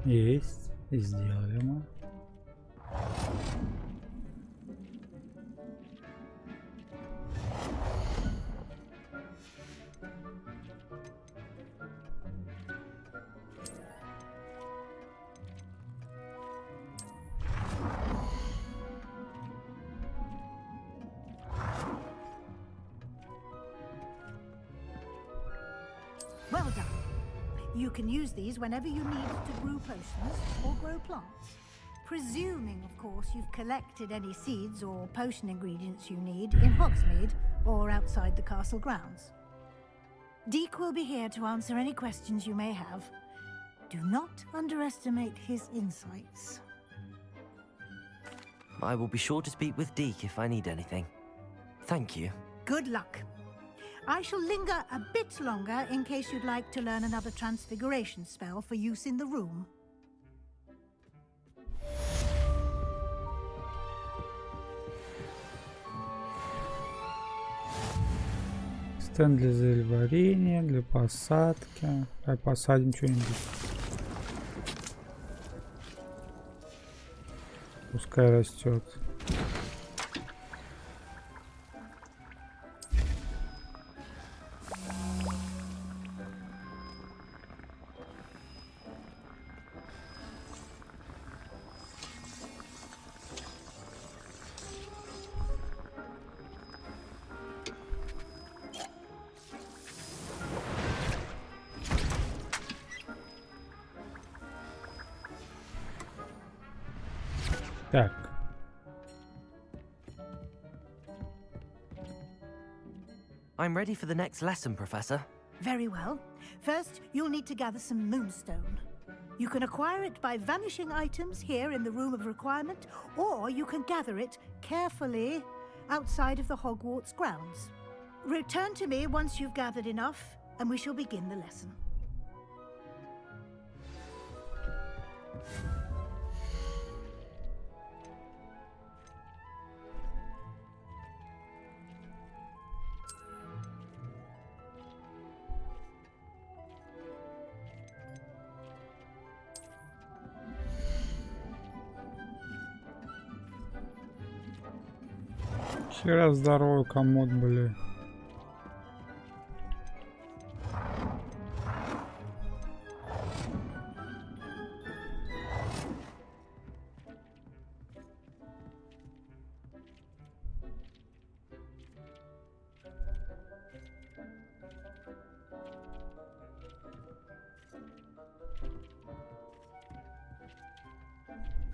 Есть. И сделали мы. Well done. You can use these whenever you need to brew potions or grow plants. Presuming, of course, you've collected any seeds or potion ingredients you need in Hogsmeade or outside the castle grounds. Deke will be here to answer any questions you may have. Do not underestimate his insights. I will be sure to speak with Deke if I need anything. Thank you. Good luck. I shall linger a bit longer in case you'd like to learn another transfiguration spell for use in the room. Стенд для зельеварения, для посадки. Давай посадим что-нибудь. Пускай растет. Так. I'm ready for the next lesson, Professor. Very well. First, you'll need to gather some moonstone. You can acquire it by vanishing items here in the Room of Requirement, or you can gather it carefully outside of the Hogwarts grounds. Return to me once you've gathered enough, and we shall begin the lesson. Хера здоровый комод, блин.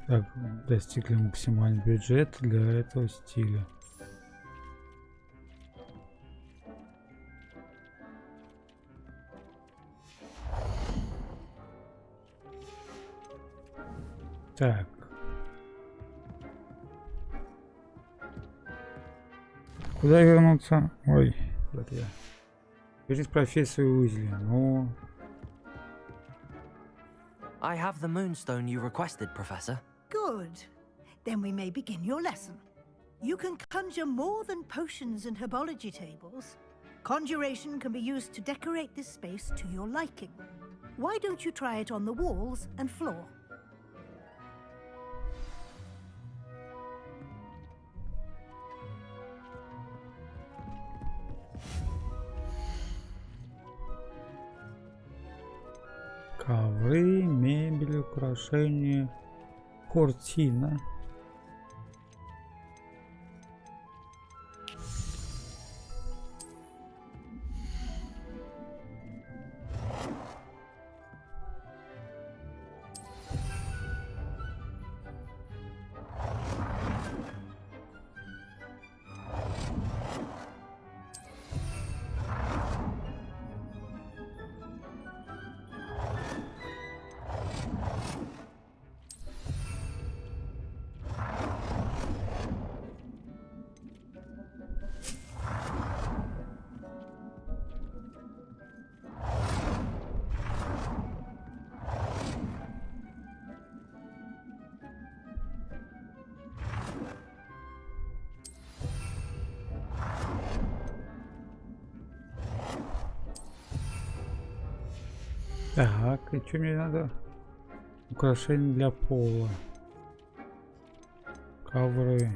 Так, достигли максимальный бюджет для этого стиля. Так. Куда вернуться? Ой, вот я. Вернись профессию Уизли. Ну. I have the moonstone you requested, Professor. Good. Then we may begin your lesson. You can conjure more than potions and herbology tables. Conjuration can be used to decorate this space to your liking. Why don't you try it on the walls and floor? Ковры, мебель, украшения, картина. Так, и что мне надо? Украшения для пола. Ковры.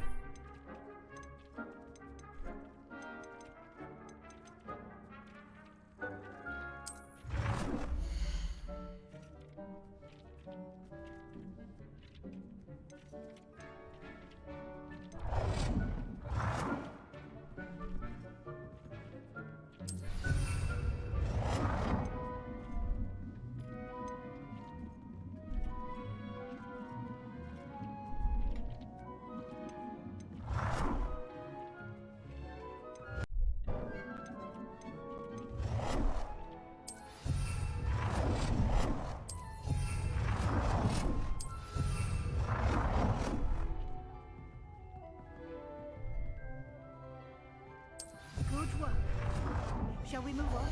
Good work. Shall we move on?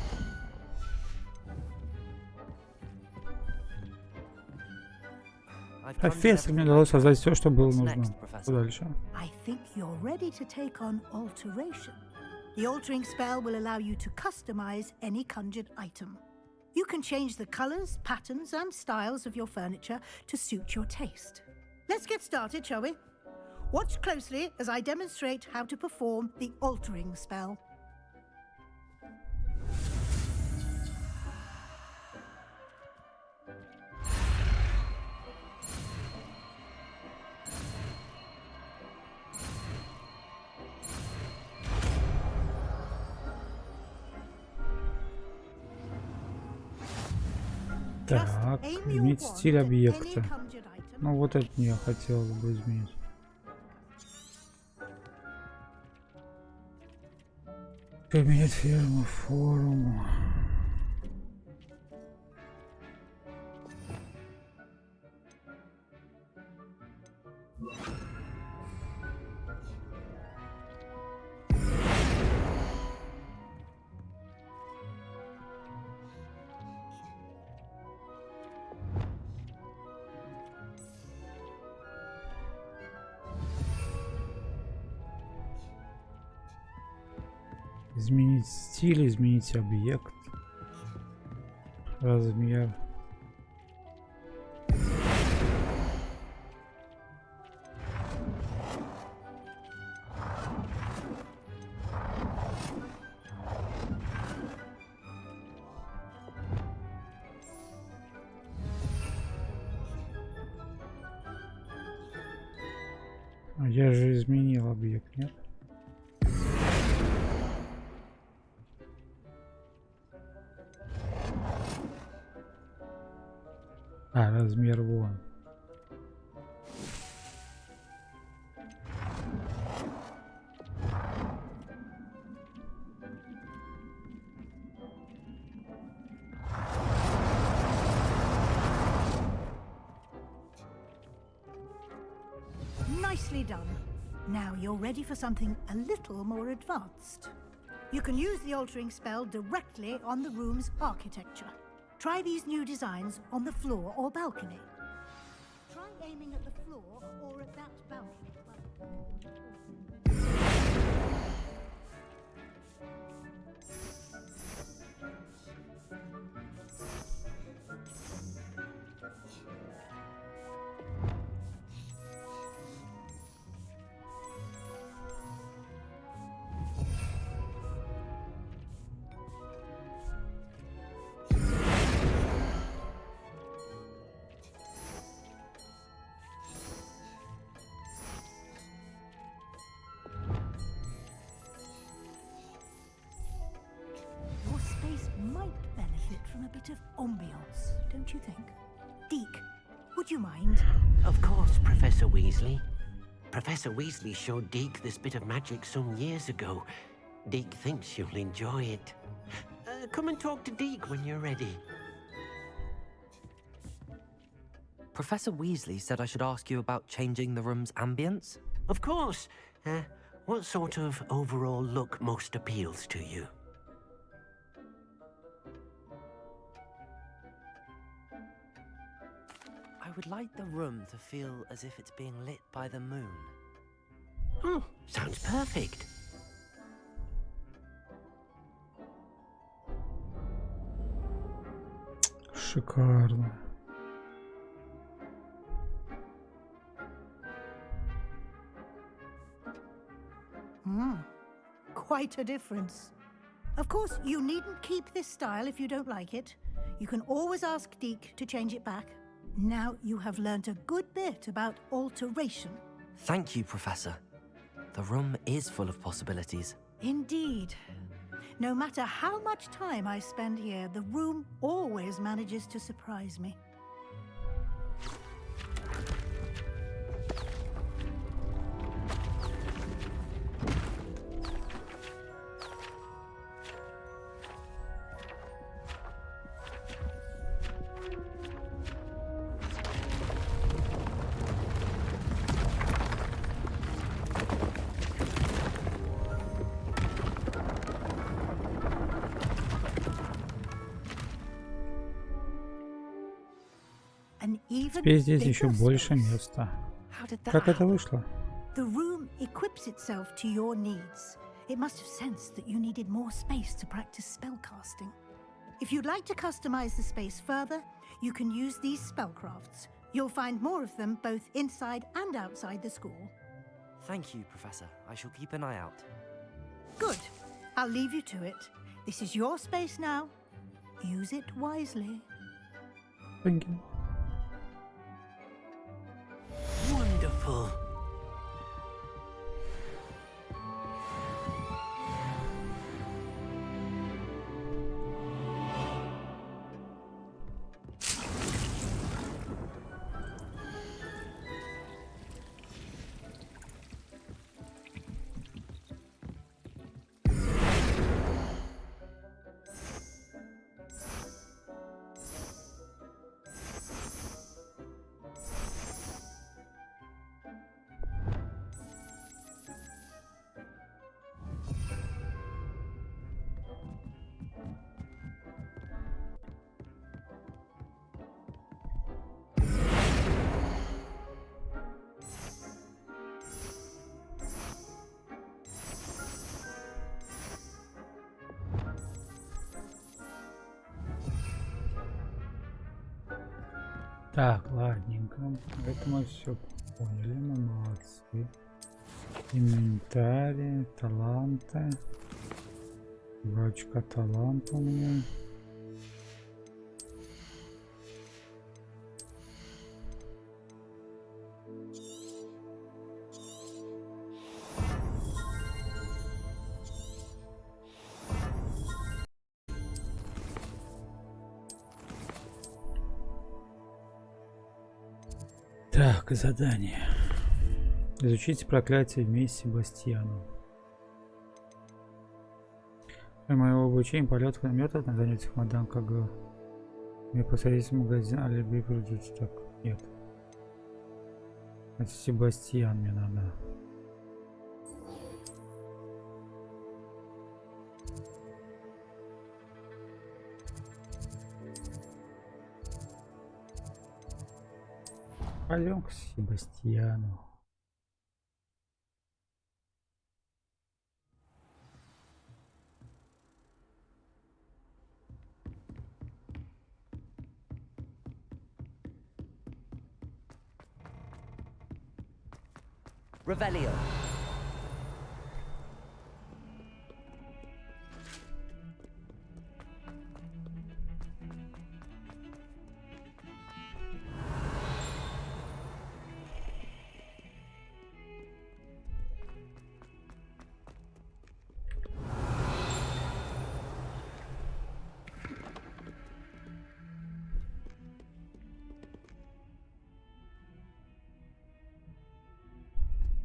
Профессор, мне удалось создать все, что было нужно. Что дальше? I think you're ready to take on alteration. The altering spell will allow you to customize any conjured item. You can change the colors, patterns, and styles of your furniture to suit your taste. Let's get started, shall we? Watch closely as I demonstrate how to perform the altering spell. Так, изменить стиль объекта. Ну вот это мне хотелось бы изменить. Поменять ферму, форму. Изменить стиль, изменить объект, размер. А я же изменил объект, нет? А, размер вон. Nicely done. Now you're ready for something a little more advanced. You can use the altering spell directly on the room's architecture. Try these new designs on the floor or balcony. Try aiming at the floor or at that balcony. Might benefit from a bit of ambiance, don't you think? Deke, would you mind? Of course, Professor Weasley. Professor Weasley showed Deke this bit of magic some years ago. Deke thinks you'll enjoy it. Come and talk to Deke when you're ready. Professor Weasley said I should ask you about changing the room's ambience? Of course. What sort of overall look most appeals to you? I would like the room to feel as if it's being lit by the moon. Oh, sounds perfect. Шикарно. quite a difference. Of course, you needn't keep this style if you don't like it. You can always ask Deke to change it back. Now you have learnt a good bit about alteration. Thank you, Professor. The room is full of possibilities. Indeed. No matter how much time I spend here, the room always manages to surprise me. Теперь здесь еще больше места. Как это вышло? The room equips itself to your needs. It must have sensed that you needed more space to practice spellcasting. If you'd like to customize the space further, you can use these spellcrafts. You'll find more of them both inside and outside the school. Thank you, Professor. I shall keep an eye out. Good. I'll leave you to it. This is your space now. Use it wisely. Thank you. Wonderful. Так, ладненько. Это мы все поняли, мы молодцы. Инвентарь, таланты. Бачка талант у меня. Так, задание. Изучите проклятие вместе с Себастьяном. Для моего обучения полетов на метод на занятиях мадам КГ. Мне посадить в магазин, а либо придется так. Нет. Это Себастьян мне надо. Пойдем к Себастьяну. Revelio.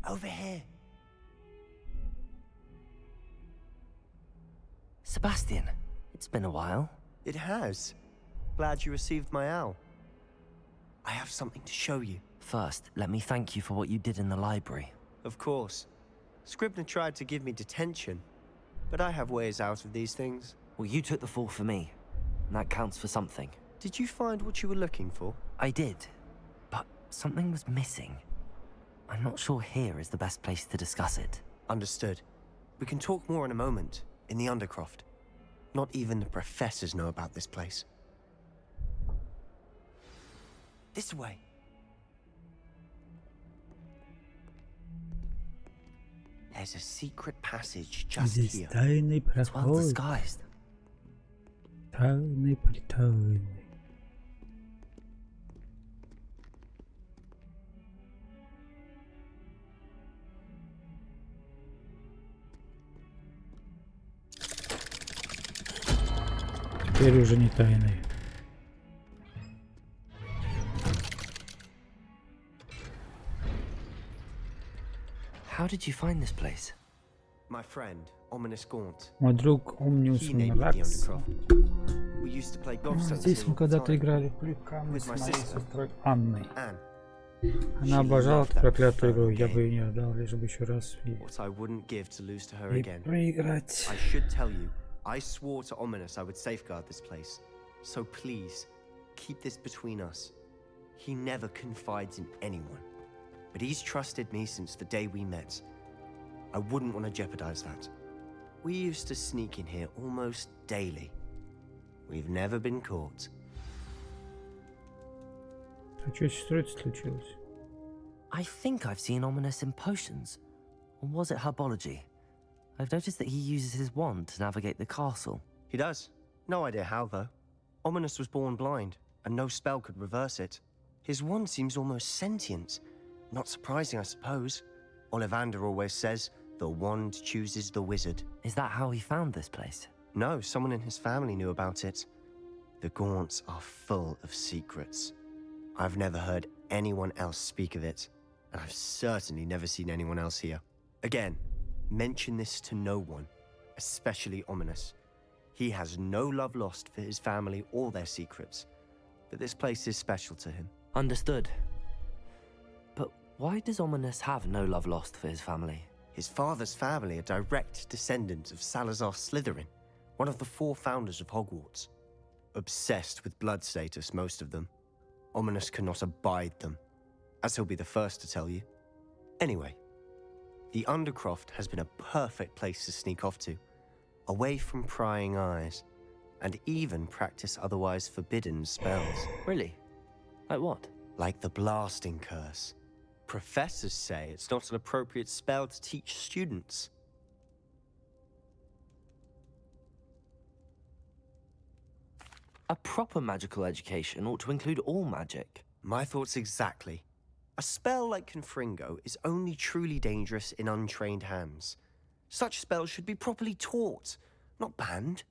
Over here. Sebastian, it's been a while. It has. Glad you received my owl. I have something to show you. First, let me thank you for what you did in the library. Of course. Scribner tried to give me detention, but I have ways out of these things. Well, you took the fall for me, and that counts for something. Did you find what you were looking for? I did, but something was missing. I'm not sure here is the best place to discuss it. Understood. We can talk more in a moment, in the Undercroft. Not even the professors know about this place. This way. There's a secret passage just Здесь here. тайный It's well проход. disguised. Тайный притайный. Теперь уже не тайный. How did you find this place? My friend, Ominous Gaunt. Мой друг Омниус He named it the Макс. Undercroft. We used to play gobstones Здесь here мы all the когда-то time. играли в плюкамы With с my моей sister, сестрой Анной. Anne. Она обожала эту loved that проклятую игру. infernal Я бы game. ее не отдал, лишь бы еще раз What I wouldn't give to lose to her и again. проиграть. I should tell you, I swore to Ominous I would safeguard this place. So please, keep this between us. He never confides in anyone. But he's trusted me since the day we met. I wouldn't want to jeopardize that. We used to sneak in here almost daily. We've never been caught. А что с сестрой случилось? I think I've seen Ominous in potions. Or was it herbology? I've noticed that he uses his wand to navigate the castle. He does. No idea how, though. Ominous was born blind, and no spell could reverse it. His wand seems almost sentient. Not surprising, I suppose. Ollivander always says, the wand chooses the wizard. Is that how he found this place? No, someone in his family knew about it. The Gaunts are full of secrets. I've never heard anyone else speak of it, and I've certainly never seen anyone else here. Again, mention this to no one, especially Ominous. He has no love lost for his family or their secrets, but this place is special to him. Understood. But why does Ominous have no love lost for his family? His father's family are direct descendants of Salazar Slytherin, one of the 4 founders of Hogwarts. Obsessed with blood status, most of them. Ominous cannot abide them, as he'll be the first to tell you. Anyway, the Undercroft has been a perfect place to sneak off to, away from prying eyes, and even practice otherwise forbidden spells. Really? Like what? Like the blasting curse. Professors say it's not an appropriate spell to teach students. A proper magical education ought to include all magic. My thoughts exactly. A spell like Confringo is only truly dangerous in untrained hands. Such spells should be properly taught, not banned.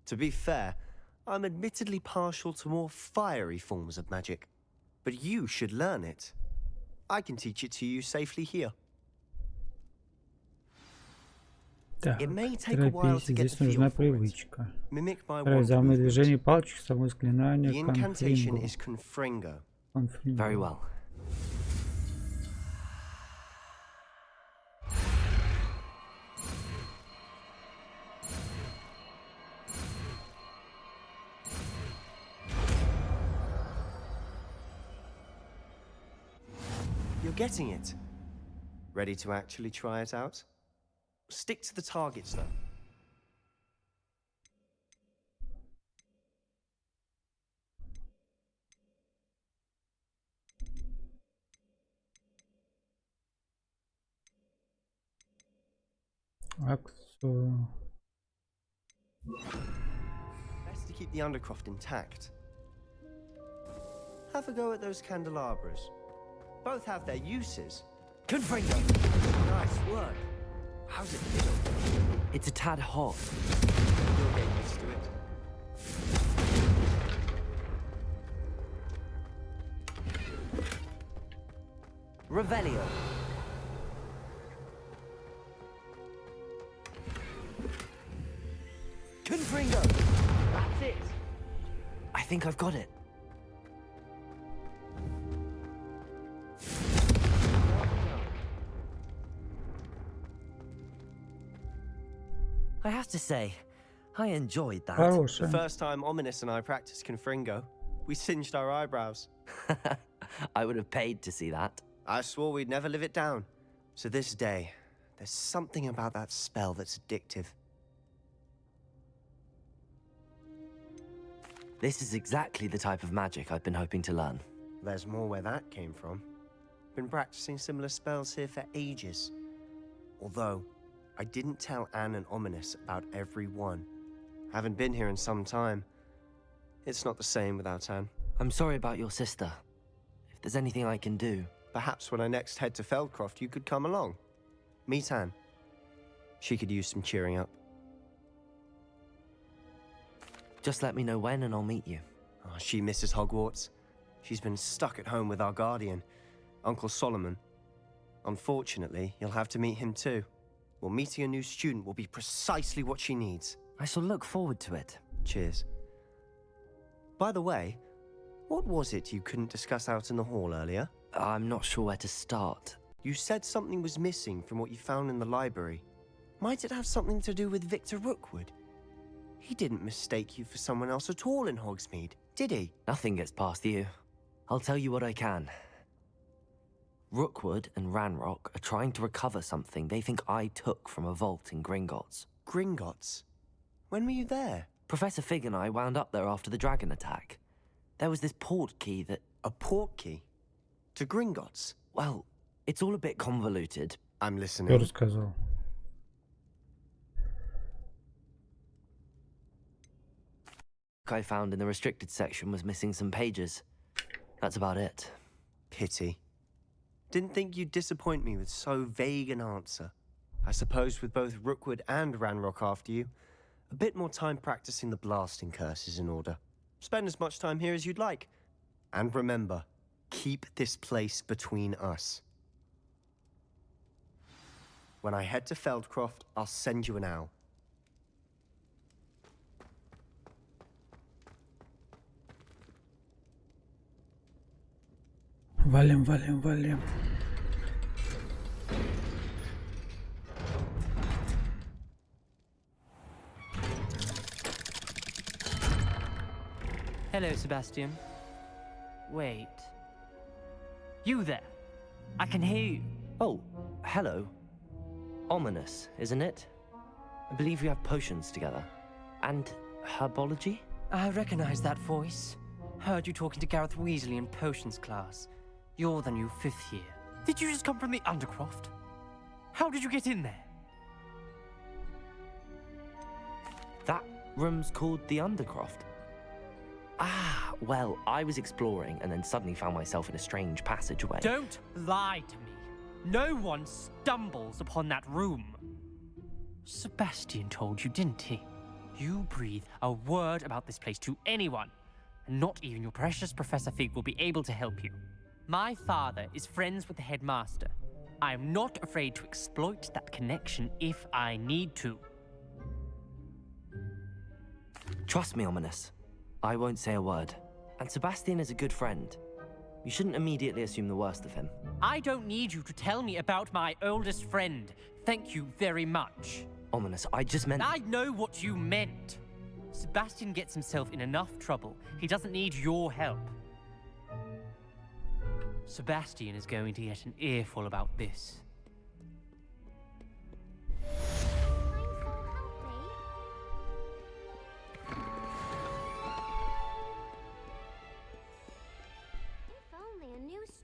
To be fair, I'm admittedly partial to more fiery forms of magic. But you should learn it. I can teach it to you safely here. Так, It may take a while to get здесь the feel нужна for it. привычка. Mimic my Второе, wand замы movement. движений палочек, само заклинание, The incantation конфлингу. is Confringo. Very well. You're getting it. Ready to actually try it out? Stick to the targets, though. Акцию. Best to keep the Undercroft intact. Have a go at those candelabras. Both have their uses. Confringo! Nice work. How's it feel? It's a tad hot. You'll get used to it. Revelio. Confringo! That's it. I think I've got it. I have to say, I enjoyed that. The first time Ominous and I practiced Confringo, we singed our eyebrows. I would have paid to see that. I swore we'd never live it down. To this day, there's something about that spell that's addictive. This is exactly the type of magic I've been hoping to learn. There's more where that came from. Been practicing similar spells here for ages. Although, I didn't tell Anne and Ominous about every one. Haven't been here in some time. It's not the same without Anne. I'm sorry about your sister. If there's anything I can do... Perhaps when I next head to Feldcroft, you could come along. Meet Anne. She could use some cheering up. Just let me know when and I'll meet you. Oh, she misses Hogwarts. She's been stuck at home with our guardian, Uncle Solomon. Unfortunately, you'll have to meet him too. Well, meeting a new student will be precisely what she needs. I shall look forward to it. Cheers. By the way, what was it you couldn't discuss out in the hall earlier? I'm not sure where to start. You said something was missing from what you found in the library. Might it have something to do with Victor Rookwood? He didn't mistake you for someone else at all in Hogsmeade, did he? Nothing gets past you. I'll tell you what I can. Rookwood and Ranrock are trying to recover something they think I took from a vault in Gringotts. Gringotts? When were you there? Professor Fig and I wound up there after the dragon attack. There was this port key that... A port key? To Gringotts? Well, it's all a bit convoluted. I'm listening. Кто рассказал? I found in the restricted section was missing some pages. That's about it. Pity. Didn't think you'd disappoint me with so vague an answer. I suppose with both Rookwood and Ranrock after you, a bit more time practicing the blasting curse is in order. Spend as much time here as you'd like. And remember, keep this place between us. When I head to Feldcroft, I'll send you an owl. Валим, валим, валим. Hello, Sebastian. Wait. You there? I can hear you. Oh, hello. Ominous, isn't it? I believe we have potions together. And herbology? I recognize that voice. Heard you talking to Gareth Weasley in potions class. You're the new 5th year. Did you just come from the Undercroft? How did you get in there? That room's called the Undercroft. Ah, well, I was exploring and then suddenly found myself in a strange passageway. Don't lie to me. No one stumbles upon that room. Sebastian told you, didn't he? You breathe a word about this place to anyone, and not even your precious Professor Fig will be able to help you. My father is friends with the headmaster. I am not afraid to exploit that connection if I need to. Trust me, Ominous. I won't say a word. And Sebastian is a good friend. You shouldn't immediately assume the worst of him. I don't need you to tell me about my oldest friend. Thank you very much. Ominous, I just meant... I know what you meant. Sebastian gets himself in enough trouble. He doesn't need your help. Sebastian is going to get an earful about this.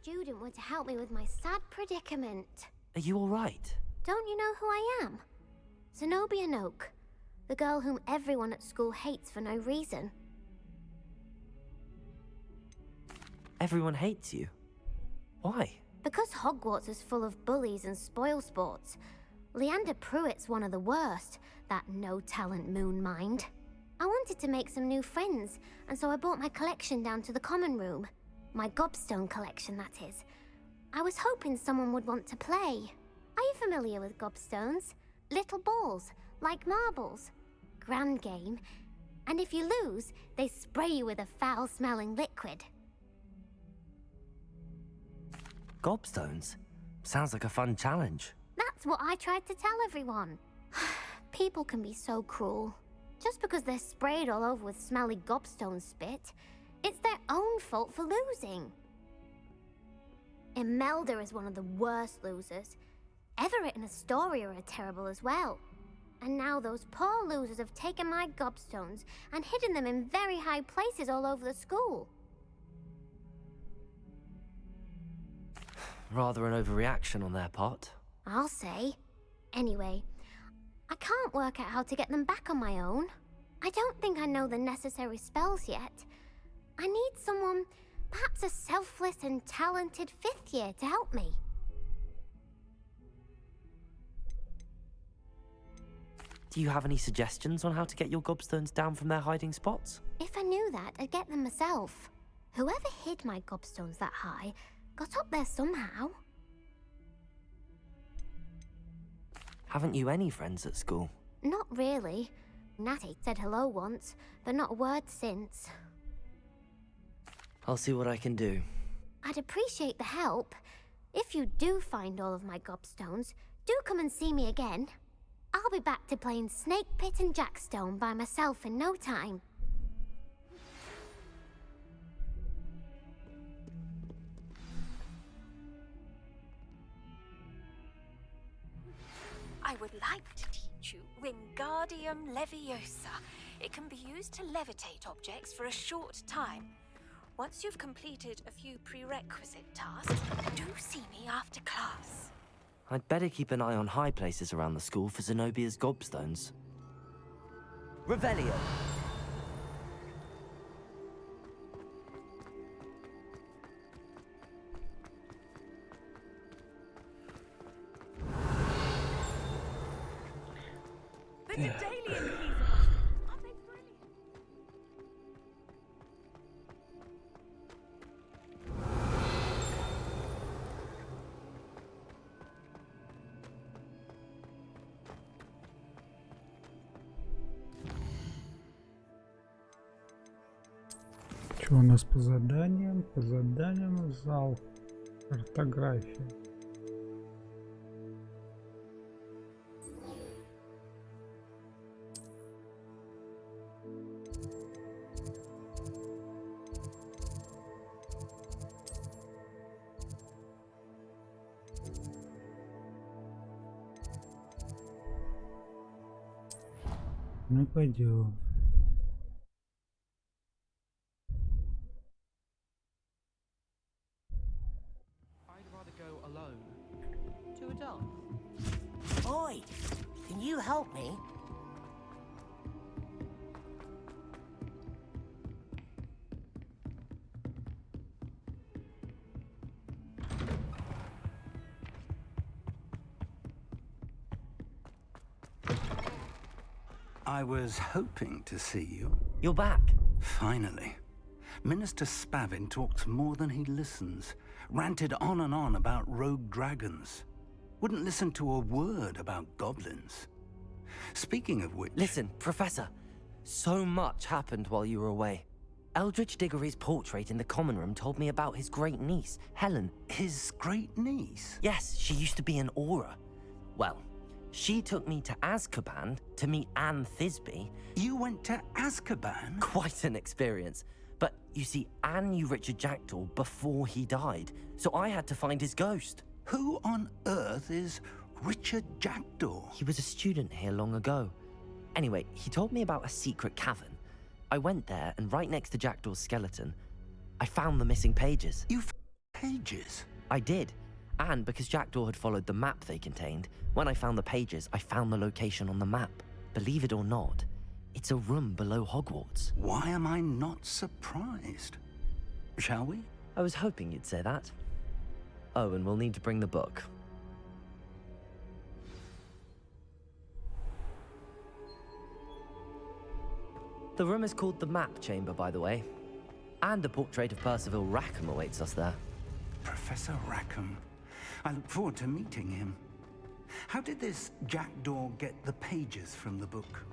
Student were to help me with my sad predicament. Are you all right? Don't you know who I am? Zenobia Noak, the girl whom everyone at school hates for no reason. Everyone hates you? Why? Because Hogwarts is full of bullies and spoilsports. Leander Pruitt's one of the worst, that no-talent moon mind. I wanted to make some new friends, and so I brought my collection down to the common room. My gobstone collection, that is. I was hoping someone would want to play. Are you familiar with gobstones? Little balls, like marbles. Grand game. And if you lose, they spray you with a foul-smelling liquid. Gobstones? Sounds like a fun challenge. That's what I tried to tell everyone. People can be so cruel. Just because they're sprayed all over with smelly gobstone spit, it's their own fault for losing. Imelda is one of the worst losers. Everett and Astoria are terrible as well. And now those poor losers have taken my gobstones and hidden them in very high places all over the school. Rather an overreaction on their part. I'll say. Anyway, I can't work out how to get them back on my own. I don't think I know the necessary spells yet. I need someone, perhaps a selfless and talented 5th year to help me. Do you have any suggestions on how to get your gobstones down from their hiding spots? If I knew that, I'd get them myself. Whoever hid my gobstones that high got up there somehow. Haven't you any friends at school? Not really. Natty said hello once, but not a word since. I'll see what I can do. I'd appreciate the help. If you do find all of my gobstones, do come and see me again. I'll be back to playing Snake Pit and Jackstone by myself in no time. I would like to teach you Wingardium Leviosa. It can be used to levitate objects for a short time. Once you've completed a few prerequisite tasks, do see me after class. I'd better keep an eye on high places around the school for Zenobia's gobstones. Revelio! The Daedalian keys are they brilliant? Что у нас по заданиям? По заданиям зал. Картография. Ну пойдем. Boy, can you help me? I was hoping to see you. You're back. Finally. Minister Spavin talks more than he listens. Ranted on and on about rogue dragons. Wouldn't listen to a word about goblins. Speaking of which... Listen, Professor. So much happened while you were away. Eldridge Diggory's portrait in the common room told me about his great niece, Helen. His great niece? Yes, she used to be an Auror. Well, she took me to Azkaban to meet Anne Thisbe. You went to Azkaban? Quite an experience. But you see, Anne knew Richard Jackdaw before he died, so I had to find his ghost. Who on earth is Richard Jackdaw? He was a student here long ago. Anyway, he told me about a secret cavern. I went there, and right next to Jackdaw's skeleton, I found the missing pages. You found pages? I did. And because Jackdaw had followed the map they contained, when I found the pages, I found the location on the map. Believe it or not, it's a room below Hogwarts. Why am I not surprised? Shall we? I was hoping you'd say that. Oh, and we'll need to bring the book. The room is called the Map Chamber, by the way. And a portrait of Percival Rackham awaits us there. Professor Rackham. I look forward to meeting him. How did this Jackdaw get the pages from the book?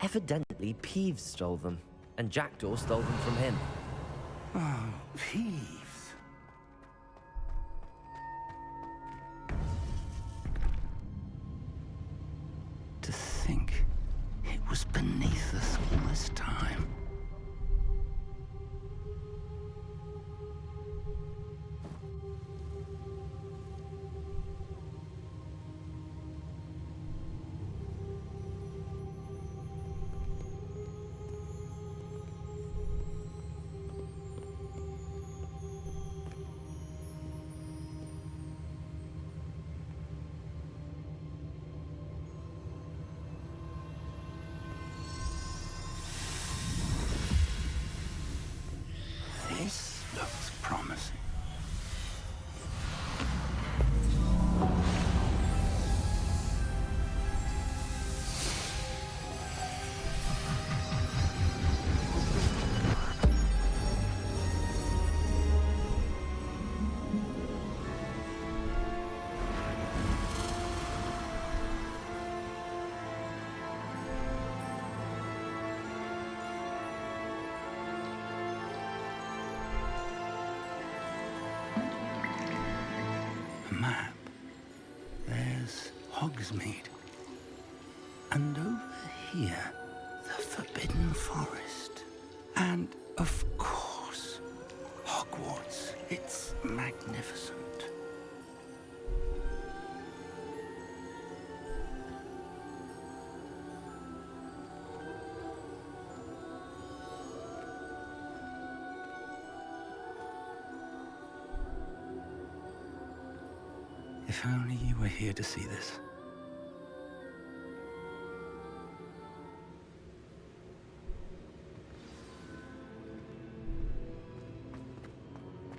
Evidently, Peeves stole them, and Jackdaw stole them from him. Oh, Peeves. To think it was beneath us all this time. Hogsmeade. And over here, the Forbidden Forest. And, of course, Hogwarts. It's magnificent. If only you were here to see this.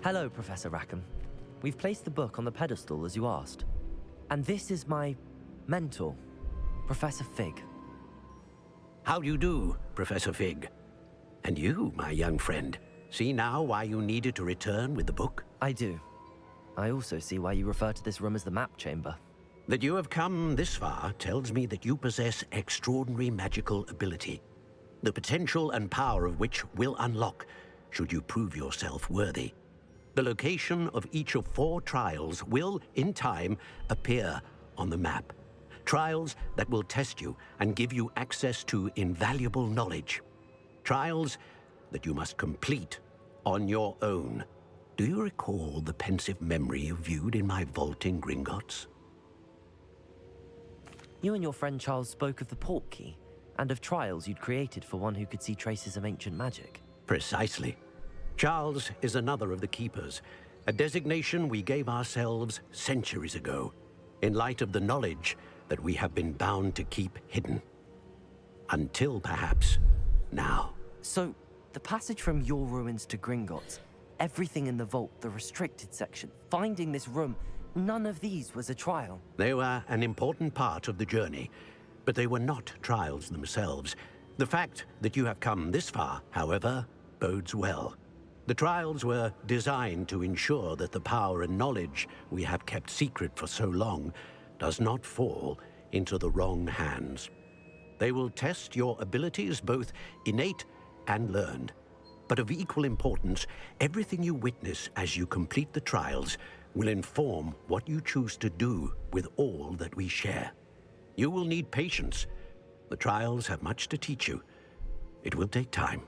Hello, Professor Rackham. We've placed the book on the pedestal as you asked. And this is my mentor, Professor Fig. How do you do, Professor Fig? And you, my young friend, see now why you needed to return with the book? I do. I also see why you refer to this room as the map chamber. That you have come this far tells me that you possess extraordinary magical ability, the potential and power of which will unlock should you prove yourself worthy. The location of each of 4 trials will, in time, appear on the map. Trials that will test you and give you access to invaluable knowledge. Trials that you must complete on your own. Do you recall the pensive memory you viewed in my vault in Gringotts? You and your friend Charles spoke of the Portkey, and of trials you'd created for one who could see traces of ancient magic. Precisely. Charles is another of the Keepers, a designation we gave ourselves centuries ago, in light of the knowledge that we have been bound to keep hidden. Until perhaps now. So, the passage from your ruins to Gringotts, everything in the vault, the restricted section, finding this room, none of these was a trial. They were an important part of the journey, but they were not trials themselves. The fact that you have come this far, however, bodes well. The trials were designed to ensure that the power and knowledge we have kept secret for so long does not fall into the wrong hands. They will test your abilities, both innate and learned. But of equal importance, everything you witness as you complete the trials will inform what you choose to do with all that we share. You will need patience. The trials have much to teach you. It will take time.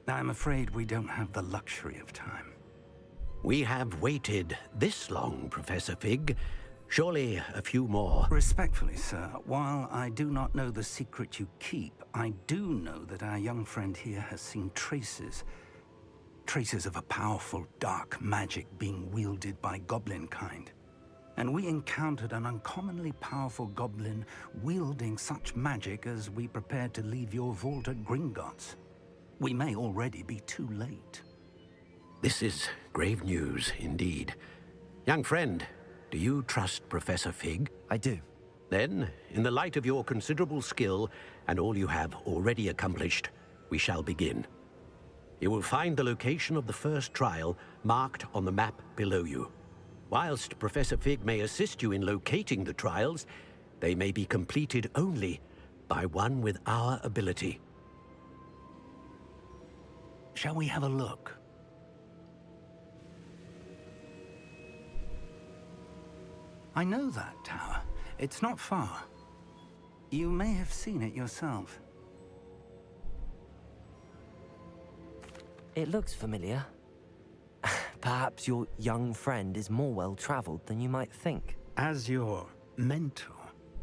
I'm afraid we don't have the luxury of time. We have waited this long, Professor Fig. Surely a few more. Respectfully, sir, while I do not know the secret you keep, I do know that our young friend here has seen traces of a powerful dark magic being wielded by goblin kind. And we encountered an uncommonly powerful goblin wielding such magic as we prepared to leave your vault at Gringotts. We may already be too late. This is grave news indeed. Young friend, do you trust Professor Fig? I do. Then, in the light of your considerable skill and all you have already accomplished, we shall begin. You will find the location of the first trial marked on the map below you. Whilst Professor Fig may assist you in locating the trials, they may be completed only by one with our ability. Shall we have a look? I know that tower. It's not far. You may have seen it yourself. It looks familiar. Perhaps your young friend is more well-traveled than you might think. As your mentor,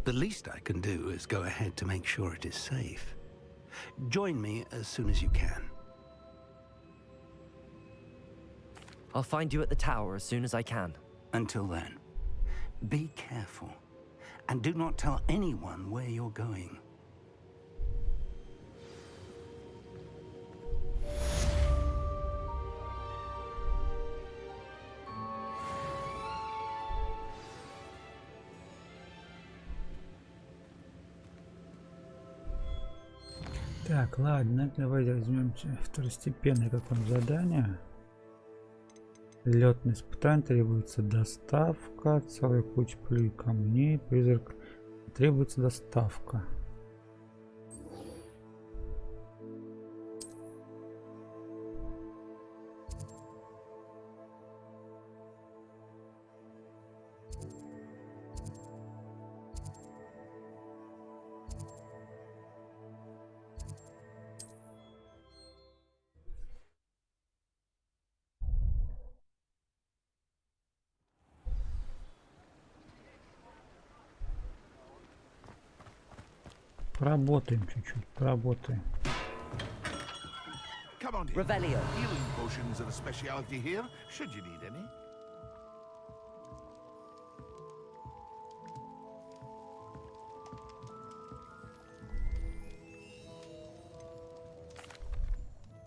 the least I can do is go ahead to make sure it is safe. Join me as soon as you can. I'll find you at the tower as soon as I can. Until then, be careful, and do not tell anyone where you're going. Так, ладно, давайте возьмем второстепенное какое-нибудь задание. Лётное испытание, требуется доставка, целая куча пыли камней, призрак, требуется доставка. Поработаем чуть-чуть, поработаем. Come on, dear. Revelio. Healing potions are a specialty here, should you need any.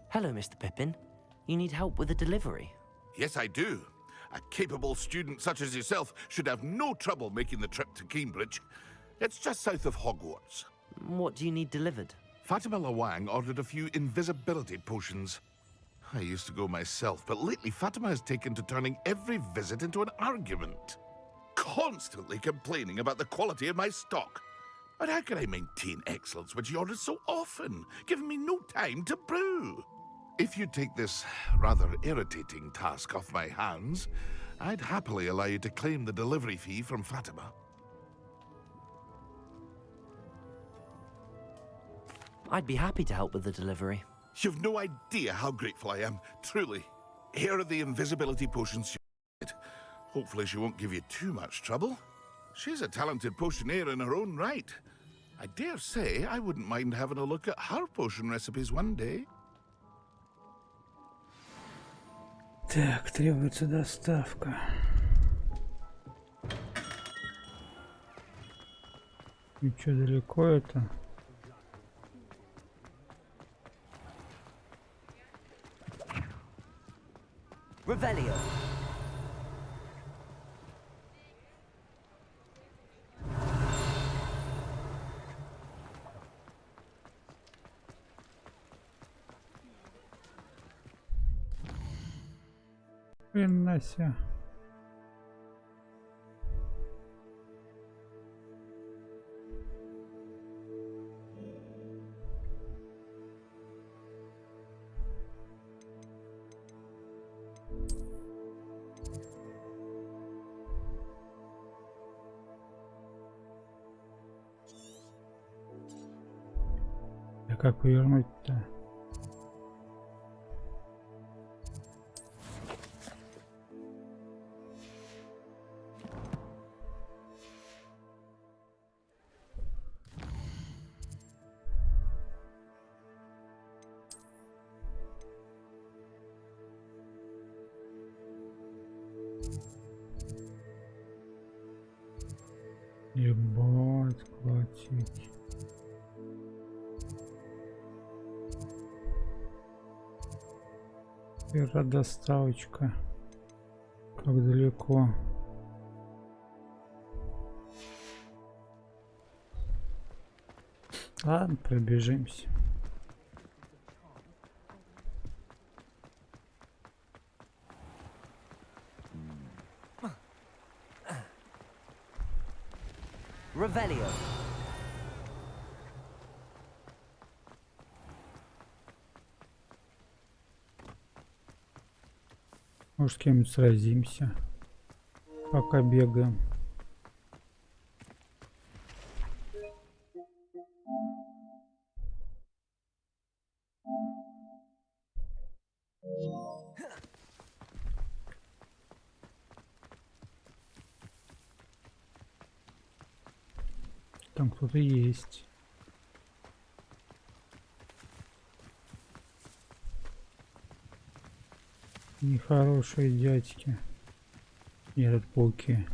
Hello, Mr. Pippin. You need help with a delivery? Yes, I do. A capable student such as yourself should have no trouble making the trip to Cambridge. It's just south of Hogwarts. What do you need delivered? Fatima Lawang ordered a few invisibility potions. I used to go myself, but lately Fatima has taken to turning every visit into an argument. Constantly complaining about the quality of my stock. But how can I maintain excellence when she orders so often, giving me no time to brew? If you take this rather irritating task off my hands, I'd happily allow you to claim the delivery fee from Fatima. I'd be happy to help with the delivery. You've no idea how grateful I am, truly. Here are the invisibility potions you need. Hopefully she won't give you too much trouble. She's a talented potioneer in her own right. I dare say I wouldn't mind having a look at her potion recipes one day. Так, требуется доставка. И чё, далеко это? Revelio. Хренася. А как повернуть-то? Ебать, хватит. Первая доставочка. Как далеко? Ладно, пробежимся. Revelio. Может, с кем-нибудь сразимся, пока бегаем. Там кто-то есть. Нехорошие дядьки. Нет, пауки.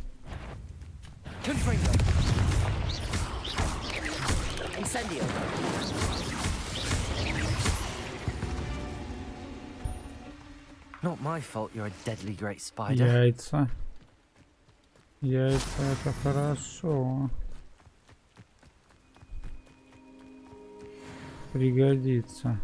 Not my fault you're a deadly great spider. Яйца. Яйца, это хорошо. Пригодится.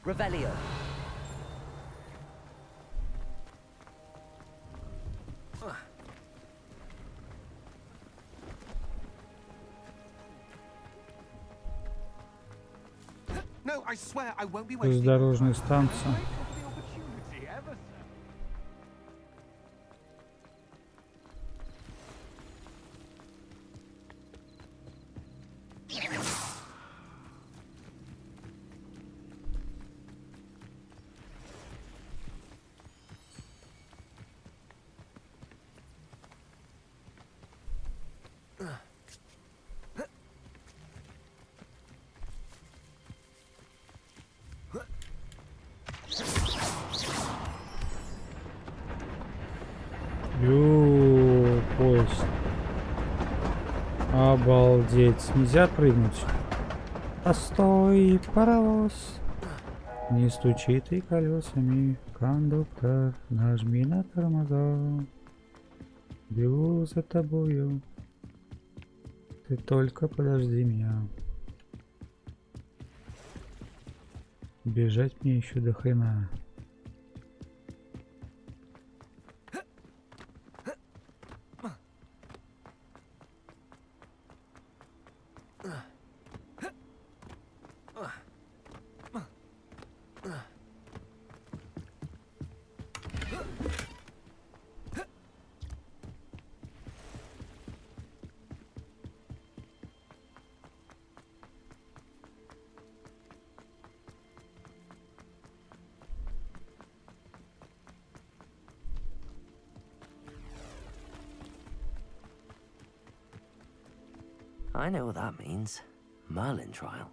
Revelio. No, I swear I won't be wasting. Дорожная станция. есть. Обалдеть. Нельзя прыгнуть. Постой, паровоз. Не стучи ты колесами, кондуктор. Нажми на тормоза. Бегу за тобою. Ты только подожди меня. Бежать мне еще до хрена. I know what that means. Merlin trial.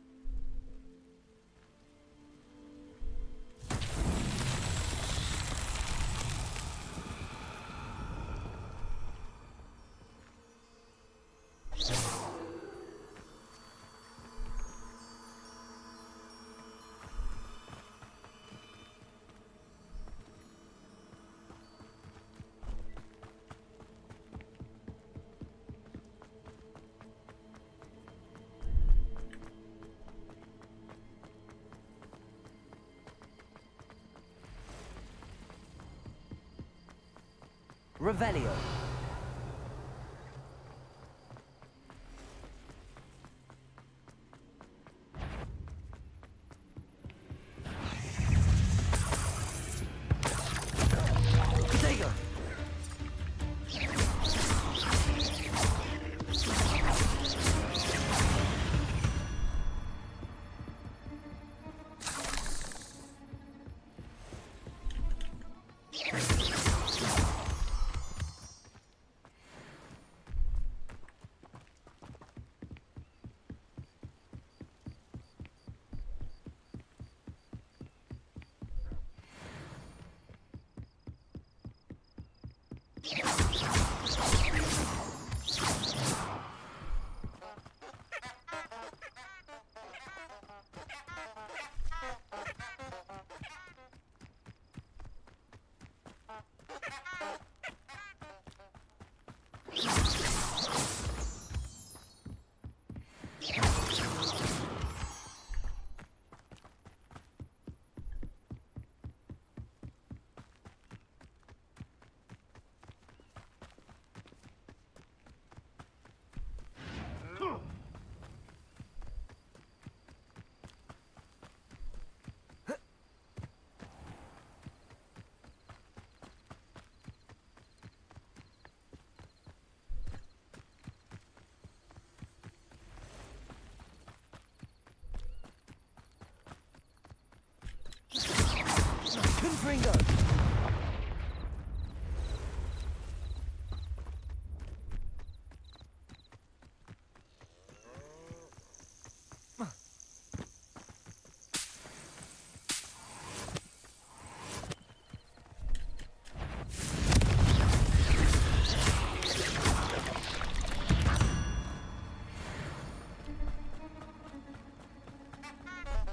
Revelio. Confringo.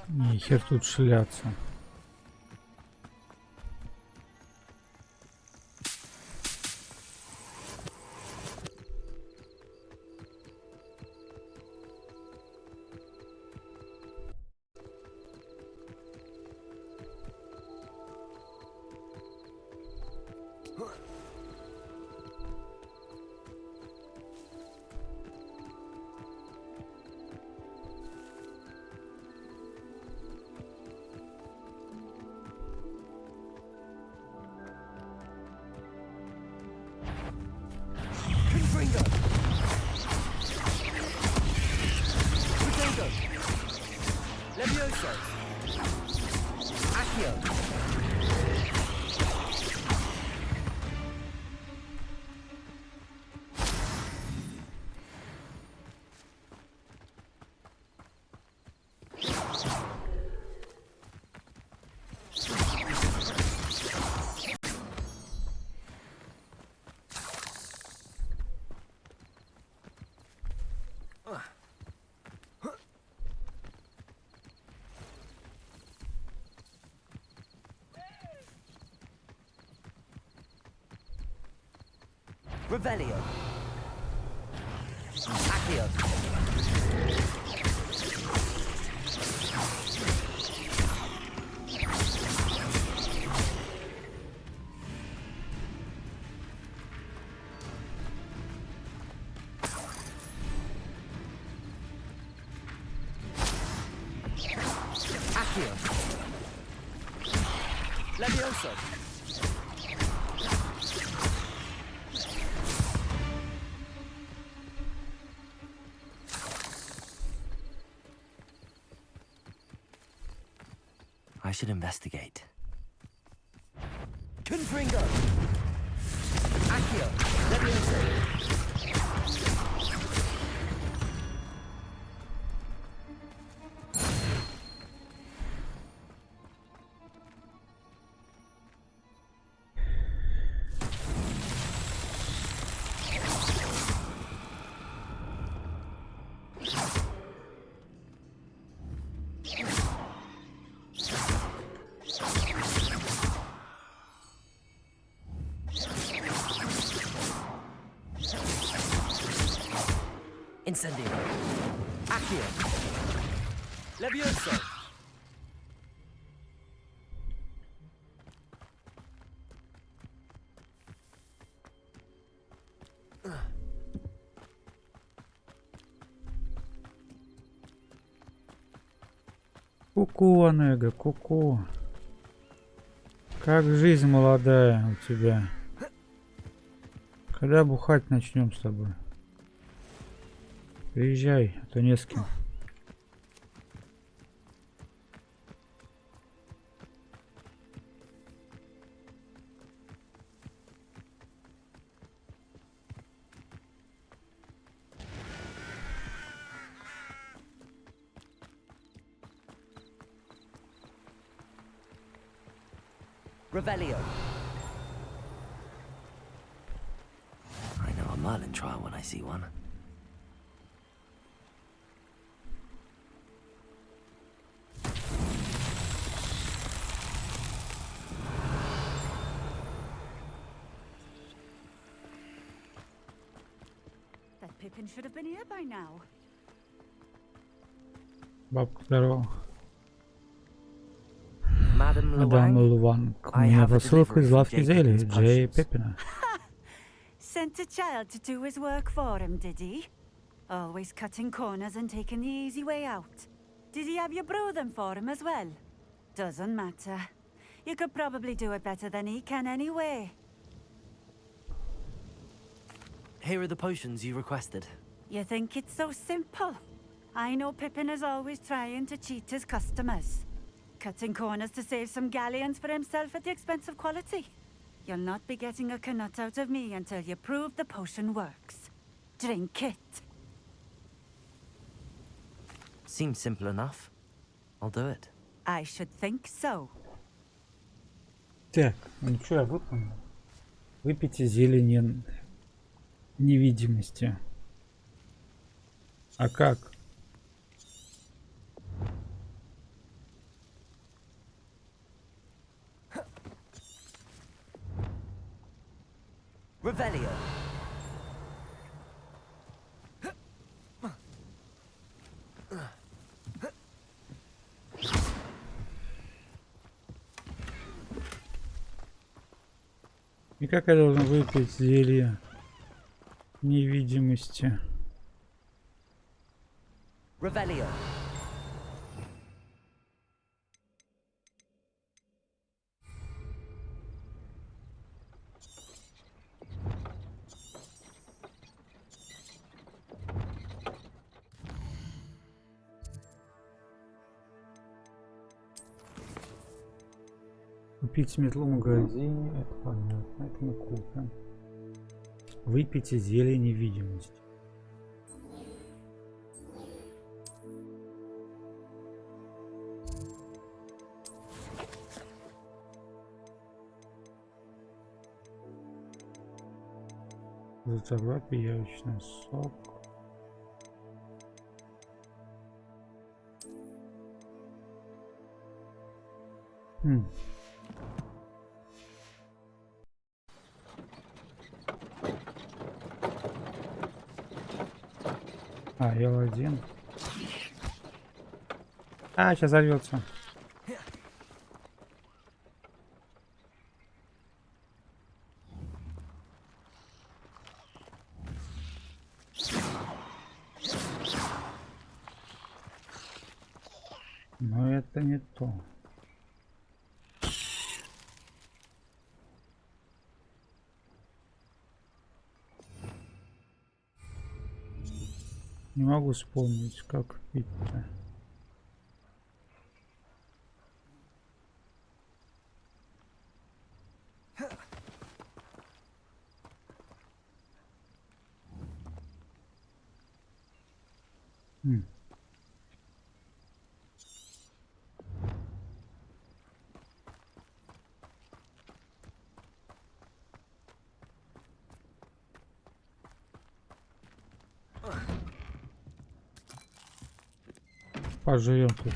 Нихер тут шляться. Revelio. Accio. Accio. Levioso. I should investigate. Confringo! Accio! Levioso! Incendio. Accio. Levioso. Ку-ку, Онега, ку-ку. Как жизнь молодая у тебя? Когда бухать начнем с тобой? Приезжай, а то не с кем. Revelio. I know a Merlin trial when I see one. That Pippin should have been here by now. Бабка, здорово. Madame Мадам Луанг. У меня посылка из лавки зелий Джей Пеппина. Sent a child to do his work for him, did he? Always cutting corners and taking the easy way out. Did he have you brew them for him as well? Doesn't matter. You could probably do it better than he can anyway. Here are the potions you requested. You think it's so simple? I know Pippin is always trying to cheat his customers. Cutting corners to save some galleons for himself at the expense of quality. You'll not be getting a canut out of me until you prove the potion works. Drink it. Seems simple enough. I'll do it. I should think so. Так, ну что, я выполнил. Выпейте зелень невидимости. А как? Revelio. И как я должен выпить зелье невидимости? Revelio. Купить метлу в магазине, это понятно, это мы купим. Выпейте зелье невидимости. Зацарапать яблочный сок. А, я один. А, сейчас взорвется. Но это не то. Не могу вспомнить, как пить-то. Поживем тут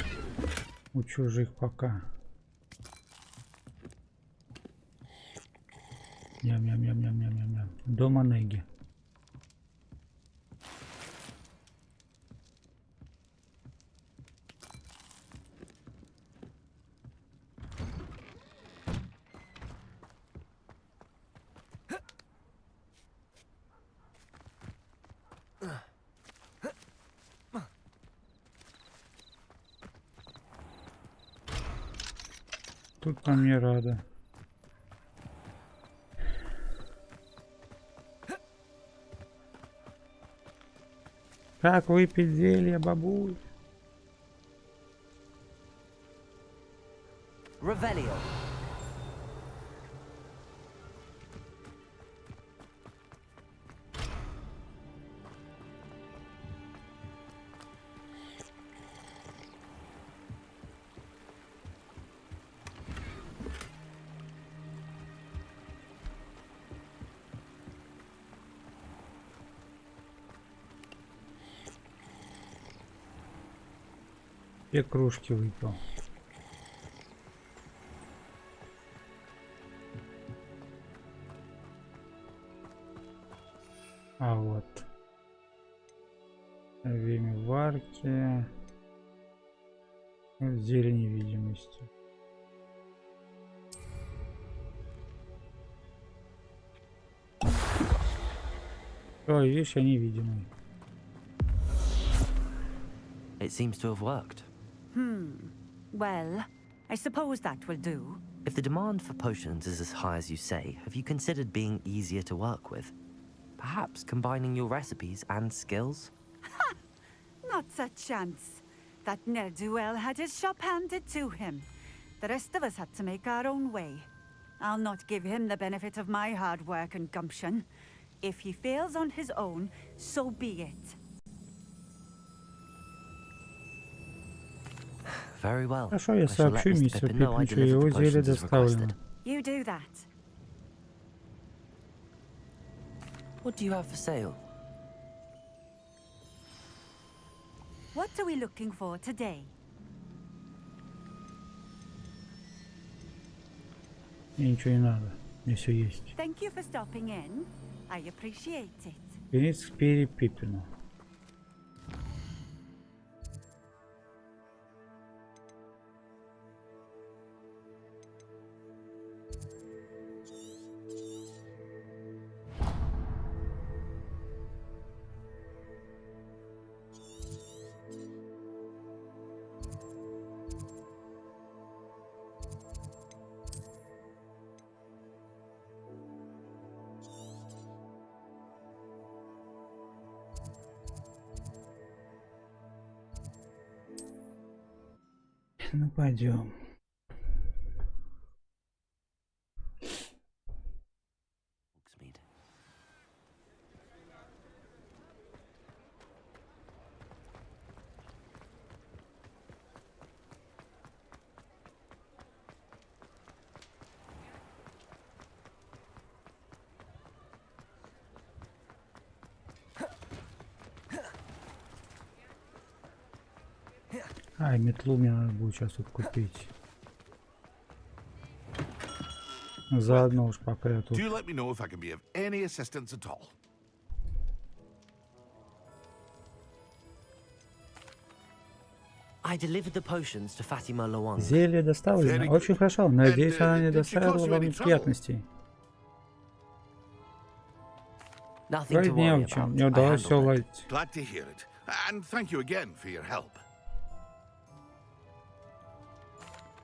у чужих пока. Ням-ням-ням-ням-ням-ням. Дома неги. Тут нам не рада. Как выпить зелье, бабуль? Revelio. Две кружки выпил. А вот. Время варки. Зелье невидимости. Ой, видишь, я невидимый. It seems to have worked. Well, I suppose that will do. If the demand for potions is as high as you say, have you considered being easier to work with? Perhaps combining your recipes and skills? Ha! Not a chance. That ne'er-do-well had his shop handed to him. The rest of us had to make our own way. I'll not give him the benefit of my hard work and gumption. If he fails on his own, so be it. Very well. Хорошо, я сообщу мистеру Пиппину, что его зелье доставлено. You do that. What do you have for sale? What are we looking for today? Мне ничего не надо. Мне все есть. Thank you for stopping in. I appreciate it. Вернись к Перри Пиппину. Ну пойдем. Ай, метлу мне надо будет сейчас тут купить. Заодно уж пока я тут. Do let me know if I can be of any assistance at all. I delivered the potions to Fatima Lawang. Зелье доставлено. Очень хорошо. Надеюсь, она не доставила вам неприятностей. Nothing to Не worry в чем. about. Мне I удалось все handled it. уладить. Glad to hear it. And thank you again for your help.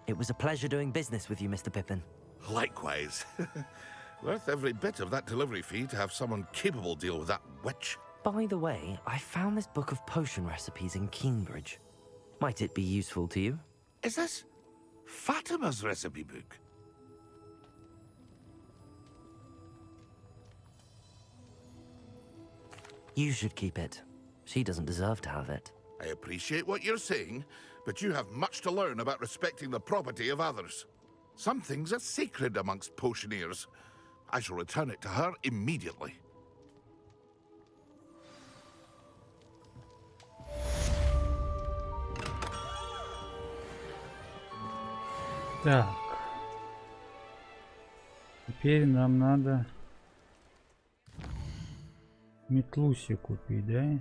It was a pleasure doing business with you, Mr. Pippin. Likewise. Worth every bit of that delivery fee to have someone capable deal with that witch. By the way, I found this book of potion recipes in Cambridge. Might it be useful to you? Is this Fatima's recipe book? You should keep it. She doesn't deserve to have it. I appreciate what you're saying, but you have much to learn about respecting the property of others. Some things are sacred amongst potioneers. I shall return it to her immediately. Так. Теперь нам надо метлу себе купить, да?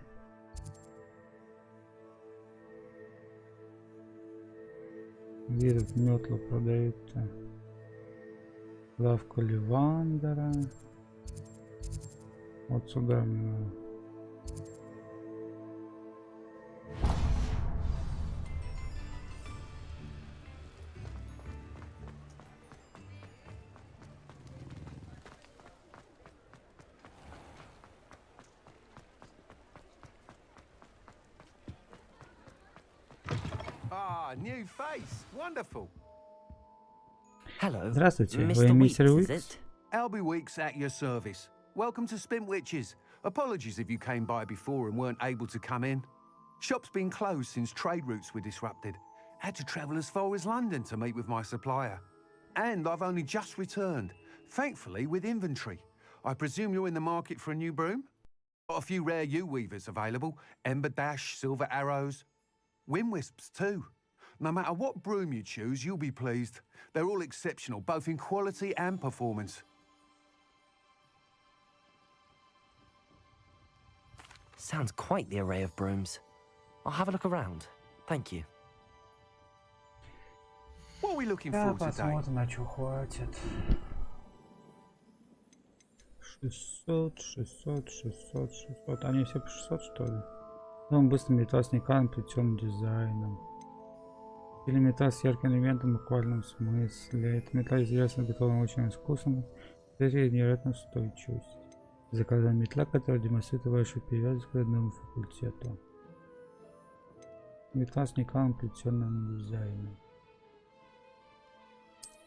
Где тут метлу продают-то? Лавка Ливандера. Вот сюда мне надо. New face. Wonderful. Hello. Здравствуйте, вы Mr. мистер Weeks, is Уикс? Albie Weeks at your service. Welcome to Spint Witches. Apologies if you came by before and weren't able to come in. Shop's been closed since trade routes were disrupted. Had to travel as far as London to meet with my supplier. And I've only just returned, thankfully with inventory. I presume you're in the market for a new broom? Got a few rare U-weavers available. Ember Dash, Silver Arrows. Wind Wisps too. No matter what broom you choose, you'll be pleased. They're all exceptional, both in quality and performance. Sounds quite the array of brooms. I'll have a look around. Thank you. What are we looking Да, for today? посмотрим, на что хватит. 600, 600, 600, 600. Они все по 600, что ли? Он быстро металл с никаном, плетеным дизайном. Или металл с ярким элементом в буквальном смысле. Это металл известен готовым очень искусством. Это невероятная устойчивость. Заказана метла, которая демонстрирует вашу привязанность к одному факультету. Металл с никаном, плетеным дизайном.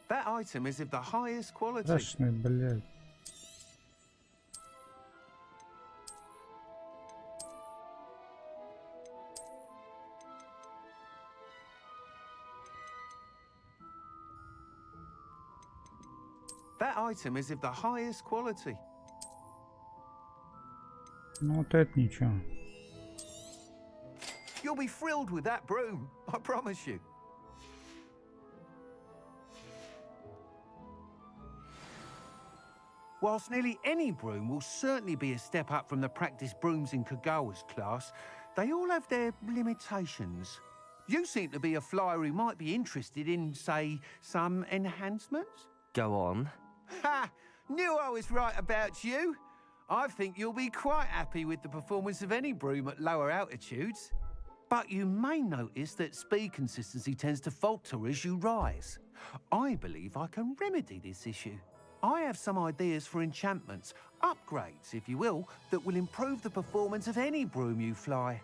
That item is of the highest quality. Страшный, блядь. That item is of the highest quality. Ну вот это ничего. You'll be thrilled with that broom, I promise you. Whilst nearly any broom will certainly be a step up from the practice brooms in Kagawa's class, they all have their limitations. You seem to be a flyer who might be interested in, say, some enhancements? Go on. Ha! Knew I was right about you. I think you'll be quite happy with the performance of any broom at lower altitudes. But you may notice that speed consistency tends to falter as you rise. I believe I can remedy this issue. I have some ideas for enchantments, upgrades, if you will, that will improve the performance of any broom you fly.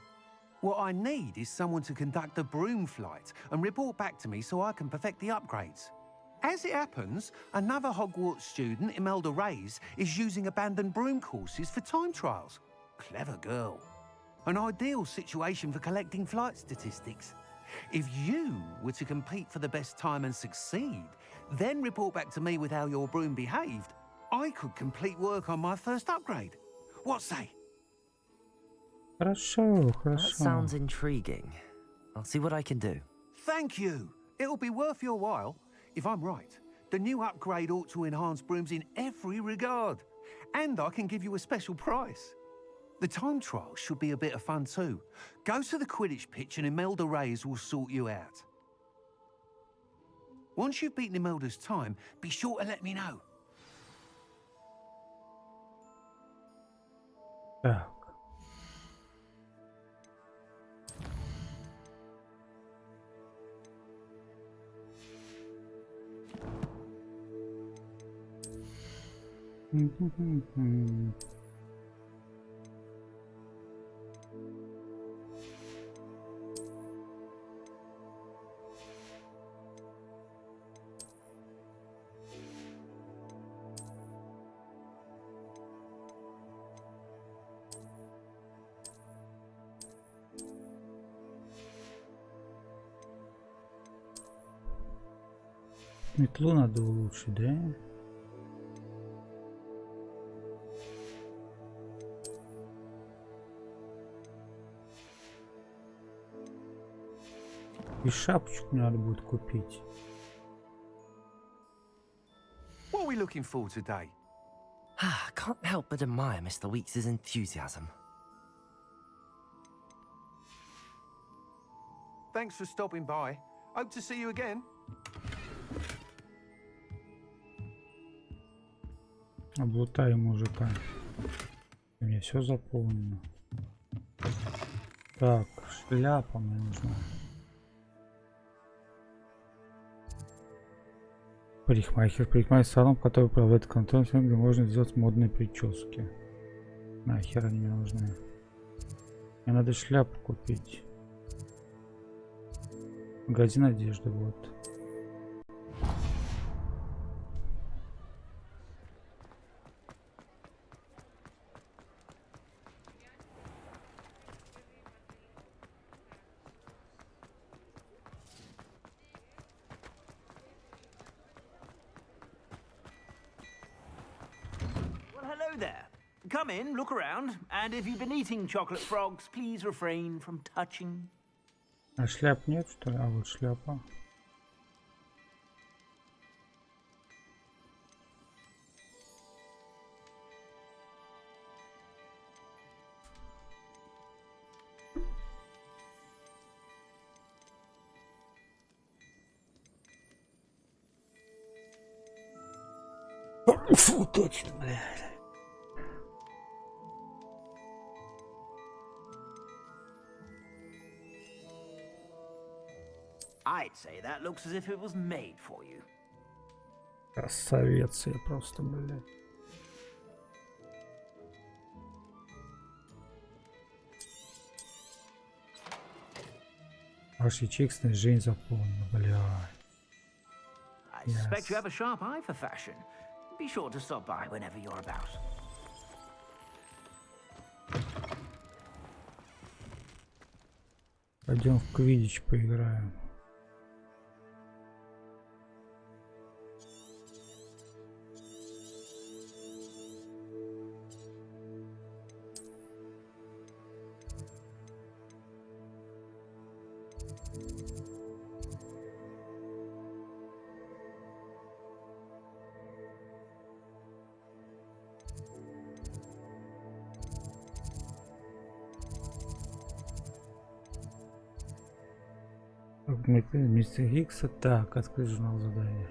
What I need is someone to conduct a broom flight and report back to me so I can perfect the upgrades. As it happens, another Hogwarts student, Imelda Reyes, is using abandoned broom courses for time trials. Clever girl. An ideal situation for collecting flight statistics. If you were to compete for the best time and succeed, then report back to me with how your broom behaved, I could complete work on my first upgrade. What say? Хорошо, That хорошо. sounds intriguing. I'll see what I can do. Thank you. It'll be worth your while. If I'm right, the new upgrade ought to enhance brooms in every regard. And I can give you a special price. The time trial should be a bit of fun too. Go to the Quidditch pitch and Imelda Reyes will sort you out. Once you've beaten Imelda's time, be sure to let me know. Так. Метлу надо улучшить, да? И шапочку надо будет купить. What are we looking for today? I can't help but admire Mr. Weeks' enthusiasm. Thanks for stopping by. Hope to see you again. Облутай мужика. У меня все заполнено. Так, шляпа мне нужна. Парикмахер салон, который проводит контент, где можно сделать модные прически. Нахер они мне нужны. Мне надо шляпу купить. Магазин одежды, вот. Come in, look around, and if you've been eating chocolate frogs, please refrain from touching. А шляп нет, что ли? А вот шляпа. Фу, точно, блядь. I'd say that looks as if it was made for you. Красавец я просто, блядь. Аж ячейк снаряжения заполнено, блядь. I suspect you have a sharp eye for fashion. Be sure to stop by whenever you're about. Пойдем в квиддич поиграем. Мистер Икса. Так, открыть журнал заданий.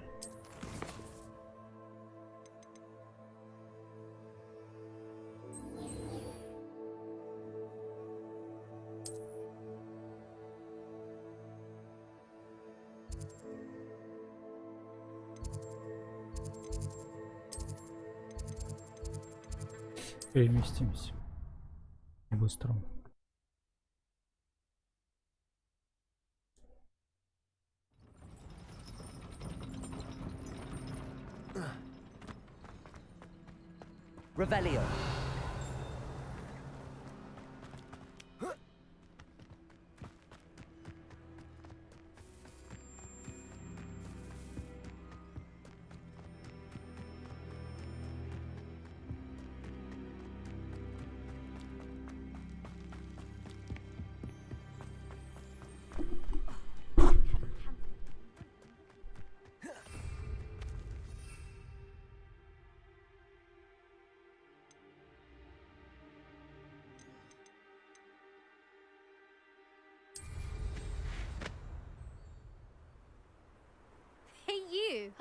Переместимся. Быстро. Revelio.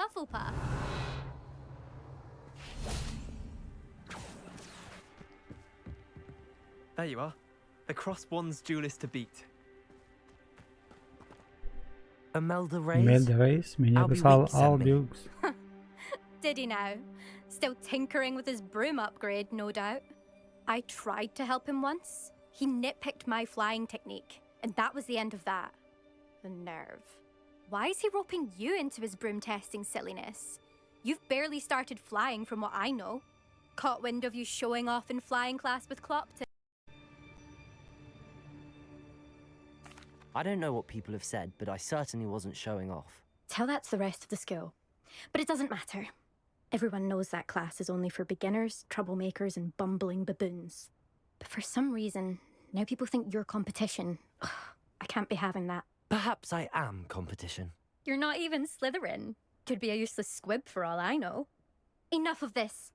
Hufflepuff. There you are. The cross one's duelist to beat. Imelda Reyes? Imelda Reyes, меня писал Albiux. Did he now? Still tinkering with his broom upgrade, no doubt. I tried to help him once. He nitpicked my flying technique, and that was the end of that. The nerve. Why is he roping you into his broom testing silliness? You've barely started flying from what I know. Caught wind of you showing off in flying class with Clopton. I don't know what people have said, but I certainly wasn't showing off. Tell that to the rest of the school. But it doesn't matter. Everyone knows that class is only for beginners, troublemakers, and bumbling baboons. But for some reason, now people think you're competition. Ugh, I can't be having that. Perhaps I am competition. You're not even Slytherin. Could be a useless squib for all I know. Enough of this.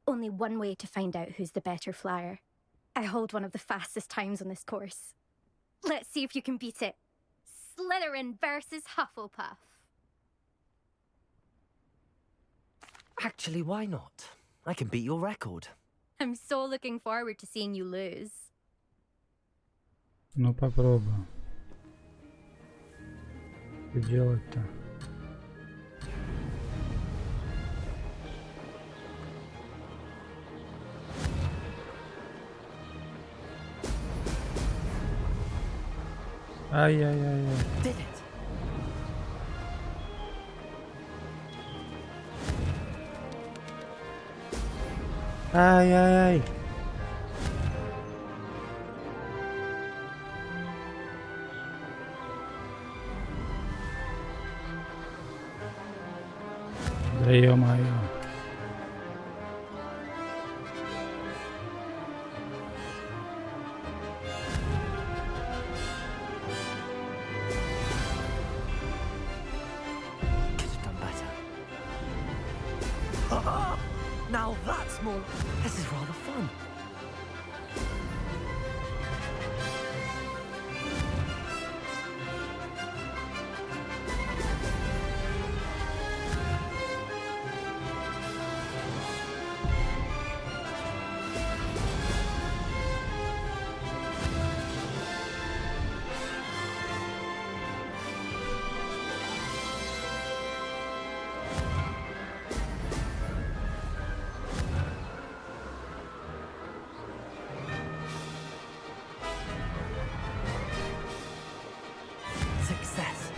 Only one way to find out who's the better flyer. I hold one of the fastest times on this course. Let's see if you can beat it. Slytherin versus Hufflepuff. Actually, why not? I can beat your record. I'm so looking forward to seeing you lose. Ну попробуем. Что делать-то? Ай-яй-яй-яй. Did it? Ай-яй-яй. Да ё-моё. Now that's more... This is rather fun. Success.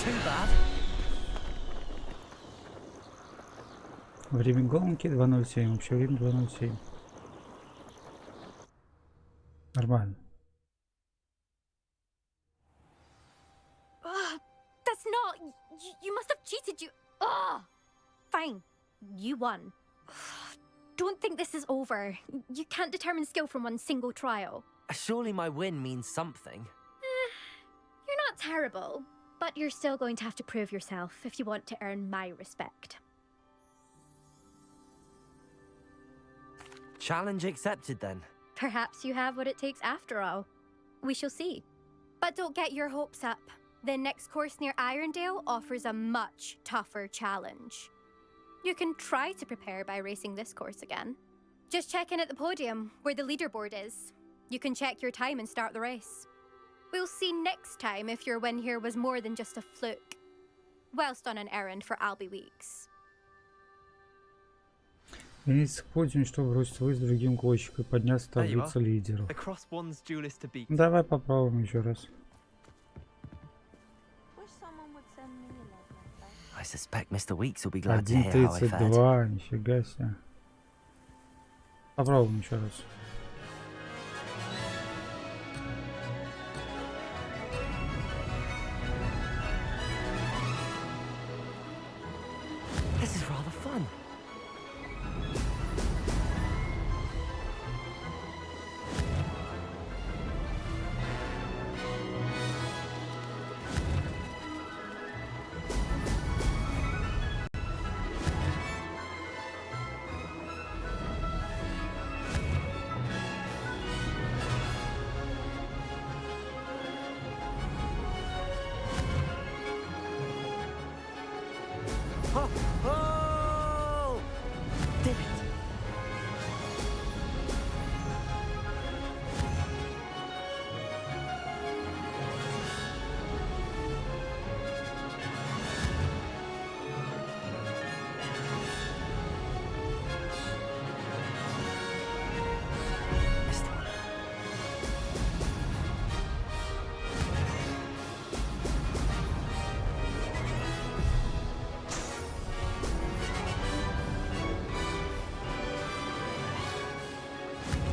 Too bad. Время гонки 2:07. Общее время 2:07. Нормально. That's not... You must have cheated, you... Ugh. Fine. You won. Don't think this is over. You can't determine skill from one single trial. Surely my win means something. You're not terrible. But you're still going to have to prove yourself if you want to earn my respect. Challenge accepted then. Perhaps you have what it takes after all. We shall see. But don't get your hopes up. The next course near Irondale offers a much tougher challenge. You can try to prepare by racing this course again. Just check in at the podium, where the leaderboard is. You can check your time and start the race. We'll see next time if your win here was more than just a fluke. Whilst on an errand for Albie Weeks. Вернитесь к подиуму, чтобы бросить вызов другим гонщикам и подняться в таблицу лидеров. The cross one's duelist to beat. Давай попробуем еще раз. I suspect Mr. Weeks will be glad to hear how I fared. 1:32, нифига себе. Попробуем еще раз. fun. Oh! Did it!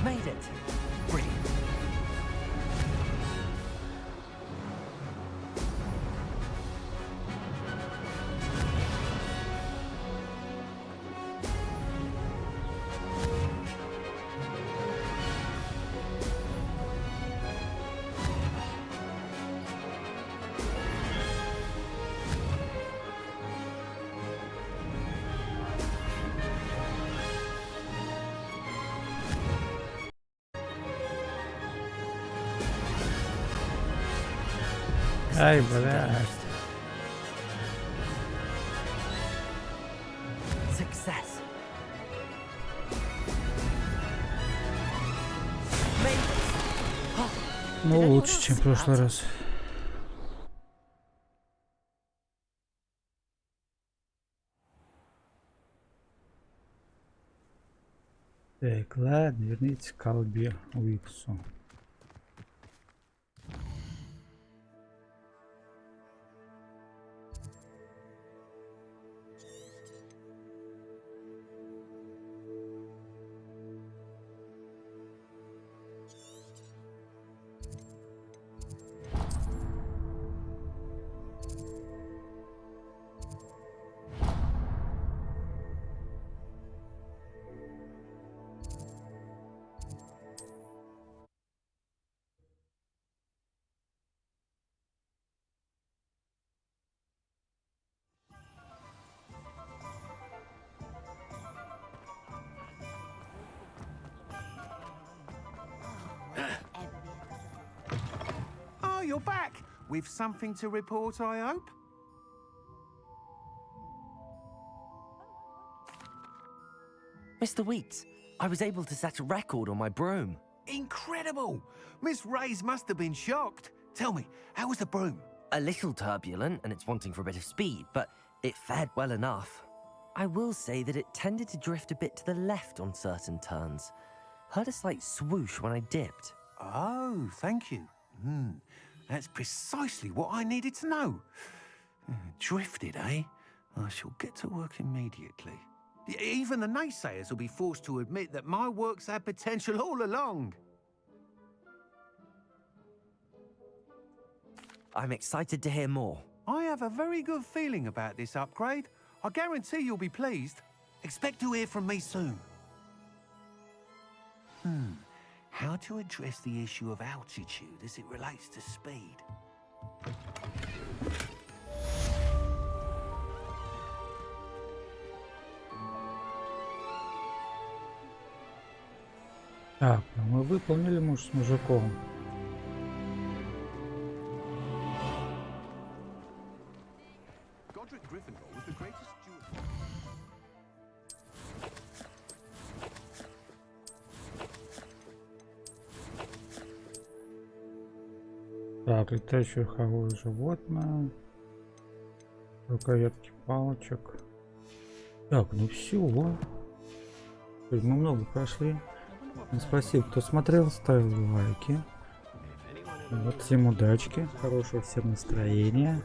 Made it! Brilliant. Ай, блядь. Success. Ну, лучше, чем в прошлый раз. Так, ладно, верните к колбе Уиксу. Oh, you're back! With something to report, I hope? Mr. Weeks, I was able to set a record on my broom. Incredible! Miss Reyes must have been shocked. Tell me, how was the broom? A little turbulent, and it's wanting for a bit of speed, but it fared well enough. I will say that it tended to drift a bit to the left on certain turns. Heard a slight swoosh when I dipped. Oh, thank you. That's precisely what I needed to know. Drifted, eh? I shall get to work immediately. Even the naysayers will be forced to admit that my work's had potential all along. I'm excited to hear more. I have a very good feeling about this upgrade. I guarantee you'll be pleased. Expect to hear from me soon. How to address the issue of altitude as it relates to speed. Так, мы выполнили муж с мужиком. Так, летающее верховое животное. Рукоятки палочек. Так, ну все. Мы много прошли. Спасибо, кто смотрел, ставил лайки. Вот, всем удачки, хорошего всем настроения.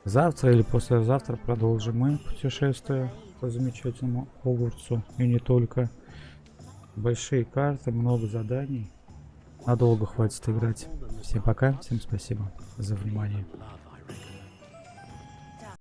Завтра или послезавтра продолжим мы путешествие по замечательному Хогвартсу. И не только. Большие карты, много заданий. Надолго хватит играть. Всем пока, всем спасибо за внимание.